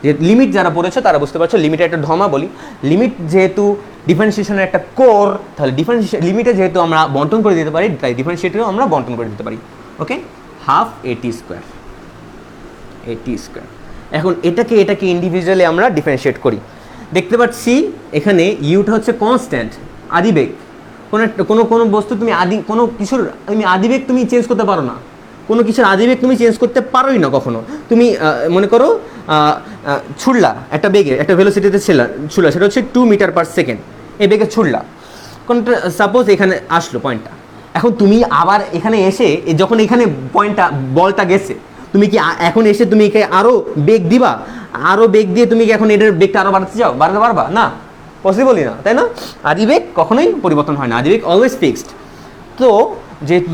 যে লিমিট যারা পড়েছো তারা বুঝতে পারছো, লিমিটের একটা ধর্মা বলি, লিমিট যেহেতু ডিফারেন্সিয়েশনের একটা কোর, তাহলে লিমিটে যেহেতু আমরা বন্টন করে দিতে পারি, তাই ডিফারেন্সিয়েটরেও আমরা বন্টন করে দিতে পারি। ওকে, হাফ এটি স্কোয়ার। এখন এটাকে ইন্ডিভিজুয়ালি আমরা ডিফারেন্সিয়েট করি। দেখতে পাচ্ছি এখানে ইউটা হচ্ছে কনস্ট্যান্ট, আদিবেগ। কোনো বস্তু তুমি কোনো কিছুর আদিবেগ তুমি চেঞ্জ করতে পারো না, কোনো কিছুর আদিবেগ তুমি চেঞ্জ করতে পারোই না কখনো। তুমি মনে করো ছুড়লা একটা বেগে, একটা ভেলোসিটিতে ছুড়লা, সেটা হচ্ছে 2 মিটার পার সেকেন্ড, এই বেগে ছুড়লা। কোনটা সাপোজ এখানে আসলো পয়েন্টটা, এখন তুমি আবার এখানে এসে যখন এখানে বলটা গেছে, তুমি কি এখন এসে তুমি আরো বেগ দিবা? আরো বেগ দিয়ে তুমি কি এখন এটার বেগটা আরো বাড়াতে পারবা না? পসিবলই না, তাই না? আদিবেগ কখনোই পরিবর্তন হয় না, আদিবেগ অলওয়েজ ফিক্সড। তো যেহেতু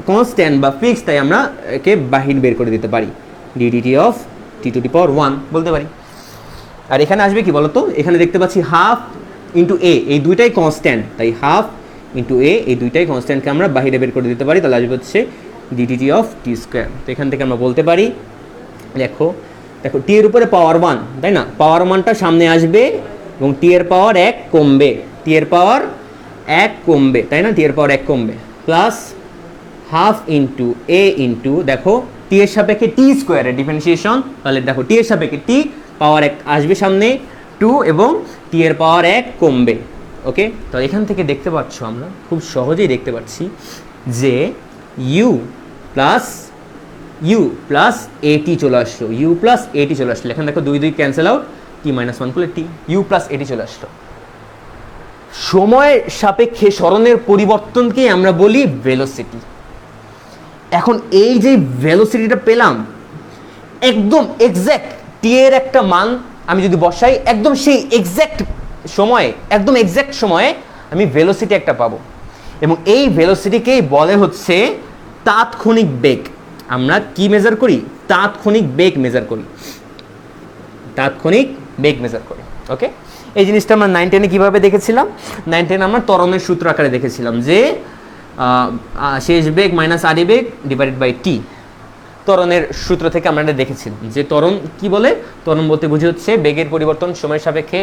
কনস্ট্যান্ট বা ফিক্সড, তাই আমরা একে বাহির বের করে দিতে পারি, d d t of t to the power 1 বলতে পারি। আর এখানে আসবে কি বলতো? এখানে দেখতে পাচ্ছি হাফ ইন্টু এ, এই দুইটাই কনস্ট্যান্ট, তাই হাফ ইন্টু এ, এই দুইটাই কনস্ট্যান্টকে আমরা বাহিরে বের করে দিতে পারি, তাহলে আসবে হচ্ছে ডিডিটি অফ টি স্কোয়ার। তো এখান থেকে আমরা বলতে পারি, দেখো টি এর উপরে পাওয়ার 1, তাই না? পাওয়ার 1টা সামনে আসবে এবং টি এর পাওয়ার 1 কমবে, তাই না? টি এর পাওয়ার 1 কমবে, প্লাস হাফ ইন্টু এ ইন্টু, দেখো টি এর সাপেক্ষে টি স্কোয়ারের ডিফারেন্সিয়েশন, তাহলে দেখো টি এর সাপেক্ষে টি পাওয়ার 1 আসবে সামনে 2 এবং টি এর পাওয়ার 1 কমবে। ওকে, তো এখান থেকে দেখতে পাচ্ছ, আমরা খুব সহজেই দেখতে পাচ্ছি যে ইউ প্লাস এটি চলে আসলো, এখানে দেখো 2 ক্যান্সেল আউট, টি মাইনাস 1 করলে টি, ইউ প্লাস এটি চলে আসলো। সময়ের সাপেক্ষে সরণের পরিবর্তনকে আমরা বলি ভেলোসিটি। এখন এই যে ভেলোসিটিটা পেলাম, একদম এক্স্যাক্ট টি এর একটা মান আমি যদি বসাই, একদম সেই এক্স্যাক্ট সময়ে আমি ভেলোসিটি একটা পাবো, এবং এই ভেলোসিটিকেই বলে হচ্ছে তাৎক্ষণিক বেগ। আমরা কি মেজার করি? তাৎক্ষণিক বেগ মেজার করি। ওকে, এই জিনিসটা আমরা 9, 10-এ কীভাবে দেখেছিলাম? 9, 10 আমরা ত্বরণের সূত্র আকারে দেখেছিলাম যে শেষ বেগ মাইনাস আদি বেগ ডিভাইডেড বাই টি। ত্বরণের সূত্র থেকে আমরা এটা দেখেছিলাম যে ত্বরণ কি বলে? ত্বরণ বলতে বুঝি হচ্ছে বেগের পরিবর্তন, সময়ের সাপেক্ষে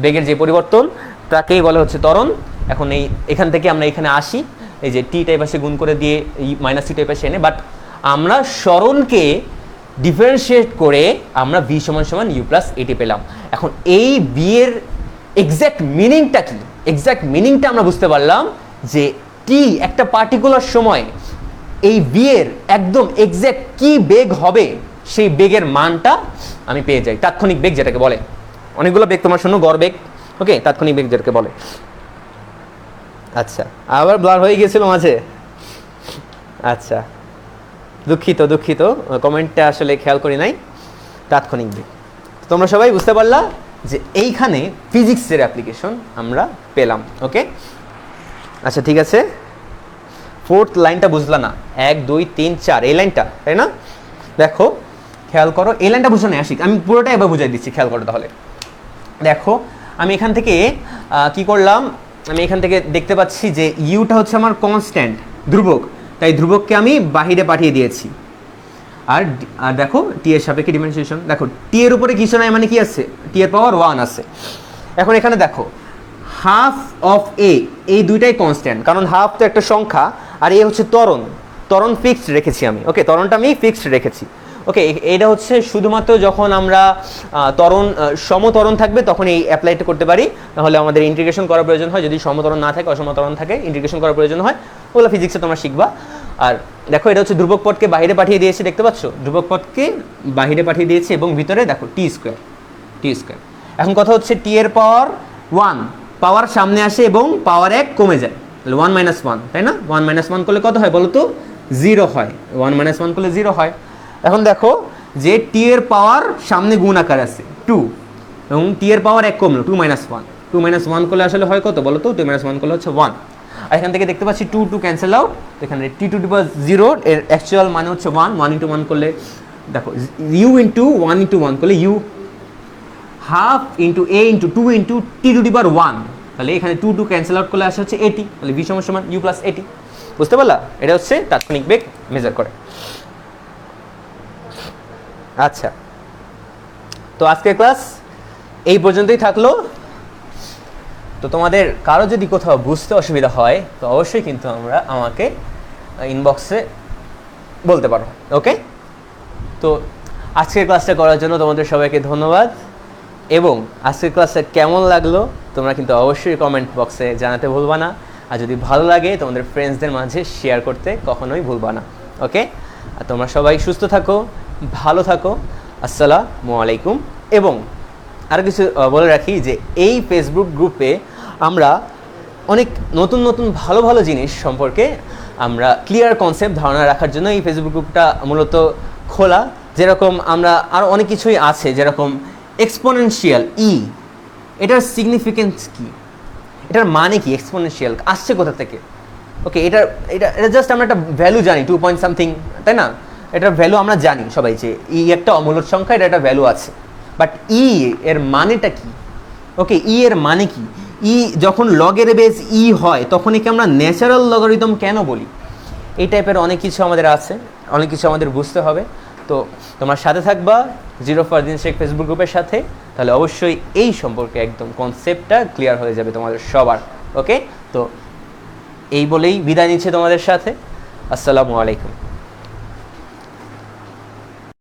বেগের যে পরিবর্তন, তাকেই বলে হচ্ছে ত্বরণ। এখন এখান থেকে আমরা এখানে আসি, এই যে টি টাইপ আসে গুণ করে দিয়ে মাইনাস টি টাইপ আসে এনে, বাট আমরা সরণকে ডিফারেন্সিয়েট করে আমরা v সমান সমান u প্লাস এটি পেলাম। এখন এই v এর এক্স্যাক্ট মিনিংটা কি, এক্স্যাক্ট মিনিংটা আমরা বুঝতে পারলাম যে টি একটা পার্টিকুলার সময় এই v এর একদম এক্স্যাক্ট কি বেগ হবে সেই বেগের মানটা আমি পেয়ে যাই, তাৎক্ষণিক বেগ যেটাকে বলে। অনেকগুলো বেগ তোমার শোনো, গড় বেগ, ওকে, তাৎক্ষণিক বেগ যেটাকে বলে। আচ্ছা, আবার ব্লার হয়ে গেছিল মাঝে, আচ্ছা দুঃখিত দুঃখিত, কমেন্টটা আসলে খেয়াল করি নাই। তাৎক্ষণিক বেগ তোমরা সবাই বুঝতে পারলা যে এইখানে ফিজিক্সের অ্যাপ্লিকেশন আমরা পেলাম, ওকে। আচ্ছা ঠিক আছে, ফোর্থ লাইনটা বুঝলা না, 1 2 3 4 এই লাইনটা, তাই না? দেখো খেয়াল করো, এই লাইনটা বুঝো না আশিক, আমি পুরোটাই এবার বুঝাই দিচ্ছি, খেয়াল করো তাহলে। দেখো আমি এখান থেকে কি করলাম, আমি এখান থেকে দেখতে পাচ্ছি যে ইউটা হচ্ছে আমার কনস্ট্যান্ট, ধ্রুবক, তাই ধ্রুবককে আমি বাহিরে পাঠিয়ে দিয়েছি। আর দেখো টি এর সাপেক্ষে ডিফারেন্সিয়েশন, দেখো টি এর উপরে কিছু নাই মানে কি আছে, টি এর পাওয়ার 1 আছে। এখন এখানে দেখো হাফ অফ এ, এই দুইটাই কনস্ট্যান্ট, কারণ হাফ তো একটা সংখ্যা আর এ হচ্ছে ত্বরণ, ত্বরণ ফিক্সড রেখেছি আমি, ওকে, ত্বরণটা আমি ফিক্সড রেখেছি, ওকে। এটা হচ্ছে শুধুমাত্র যখন আমরা ত্বরণ সমত্বরণ থাকবে তখন এই অ্যাপ্লাইটা করতে পারি, তাহলে আমাদের ইন্টিগ্রেশন করার প্রয়োজন হয়। যদি সমত্বরণ না থাকে, অসমত্বরণ থাকে, ইন্টিগ্রেশন করার প্রয়োজন হয়, ওগুলো ফিজিক্সে তোমরা শিখবা। আর দেখো এটা হচ্ছে ধ্রুবক পদকে বাইরে পাঠিয়ে দিয়েছি, দেখতে পাচ্ছ, ধ্রুবক পদকে বাইরে পাঠিয়ে দিয়েছি এবং ভিতরে দেখো টি স্কোয়ার, টি স্কোয়ার। এখন কথা হচ্ছে টি এর পাওয়ার 1, পাওয়ার সামনে আসে এবং পাওয়ার 1 কমে যায়, 1 - 1, তাই না? 1 - 1 করলে কত হয় বলো তো? 0 হয়, 1 - 1 করলে 0 হয়। এখন দেখো যে টি এর পাওয়ার সামনে গুণ আকার আছে 2 এবং টি এর পাওয়ার 1 কমলো, 2 - 1, 2 - 1 করলে আসলে হয় কত বলো তো? 2 - 1 করলে হচ্ছে 1। আর এখান থেকে দেখতে পাচ্ছি 2 2 ক্যান্সেল আউট, এখানে টি টু দি পাওয়ার 0 এর অ্যাকচুয়াল মানে হচ্ছে 1, 1 * 1 করলে দেখো u * 1 * 1 করলে u, half into a into 2 into t to the power 1, তাহলে এখানে 2 2 ক্যান্সেল আউট করলে আসে হচ্ছে এটি, তাহলে v সমান সমান u প্লাস এটি। বুঝতে পারলা? এটা হচ্ছে তাৎক্ষণিক বেগ মেজার করে। আচ্ছা, তো আজকের ক্লাস এই পর্যন্তই থাকলো। তো তোমাদের কারো যদি কোথাও বুঝতে অসুবিধা হয় তো অবশ্যই কিন্তু আমাকে ইনবক্সে বলতে পারো, ওকে। তো আজকের ক্লাসটা করার জন্য তোমাদের সবাইকে ধন্যবাদ, এবং আজকের ক্লাসটা কেমন লাগলো তোমরা কিন্তু অবশ্যই কমেন্ট বক্সে জানাতে ভুলবা না। আর যদি ভালো লাগে তোমাদের ফ্রেন্ডসদের মাঝে শেয়ার করতে কখনোই ভুলবা না, ওকে। আর তোমরা সবাই সুস্থ থাকো, ভালো থাকো, আসসালামু আলাইকুম। এবং আর কিছু বলে রাখি যে এই ফেসবুক গ্রুপে আমরা অনেক নতুন নতুন ভালো ভালো জিনিস সম্পর্কে আমরা ক্লিয়ার কনসেপ্ট ধারণা রাখার জন্য এই ফেসবুক গ্রুপটা মূলত খোলা। যেরকম আমরা আরও অনেক কিছুই আছে, যেরকম এক্সপোনেনশিয়াল ই, এটার সিগনিফিকেন্স কি, এটার মানে কি, এক্সপোনেনশিয়াল আসছে কোথা থেকে, ওকে। এটা জাস্ট আমরা একটা ভ্যালু জানি, 2 পয়েন্ট সামথিং, তাই না? এটার ভ্যালু আমরা জানি সবাই যে ই একটা অমূলক সংখ্যা, এটা একটা ভ্যালু আছে। বাট ই এর মানেটা কি, ওকে, ই এর মানে কি? ই যখন লগের বেস ই হয় তখন একে আমরা ন্যাচারাল লগারিদম কেন বলি? এই টাইপের অনেক কিছু আমাদের আছে, অনেক কিছু আমাদের বুঝতে হবে। তো তোমরা সাথে থাকবা জিরো ফারদিন শেখ ফেসবুক গ্রুপের সাথে, তাহলে অবশ্যই এই সম্পর্কে একদম কনসেপ্টটা ক্লিয়ার হয়ে যাবে তোমাদের সবার, ওকে। তো এই বলেই বিদায় নিচ্ছে তোমাদের সাথে, আসসালামু আলাইকুম।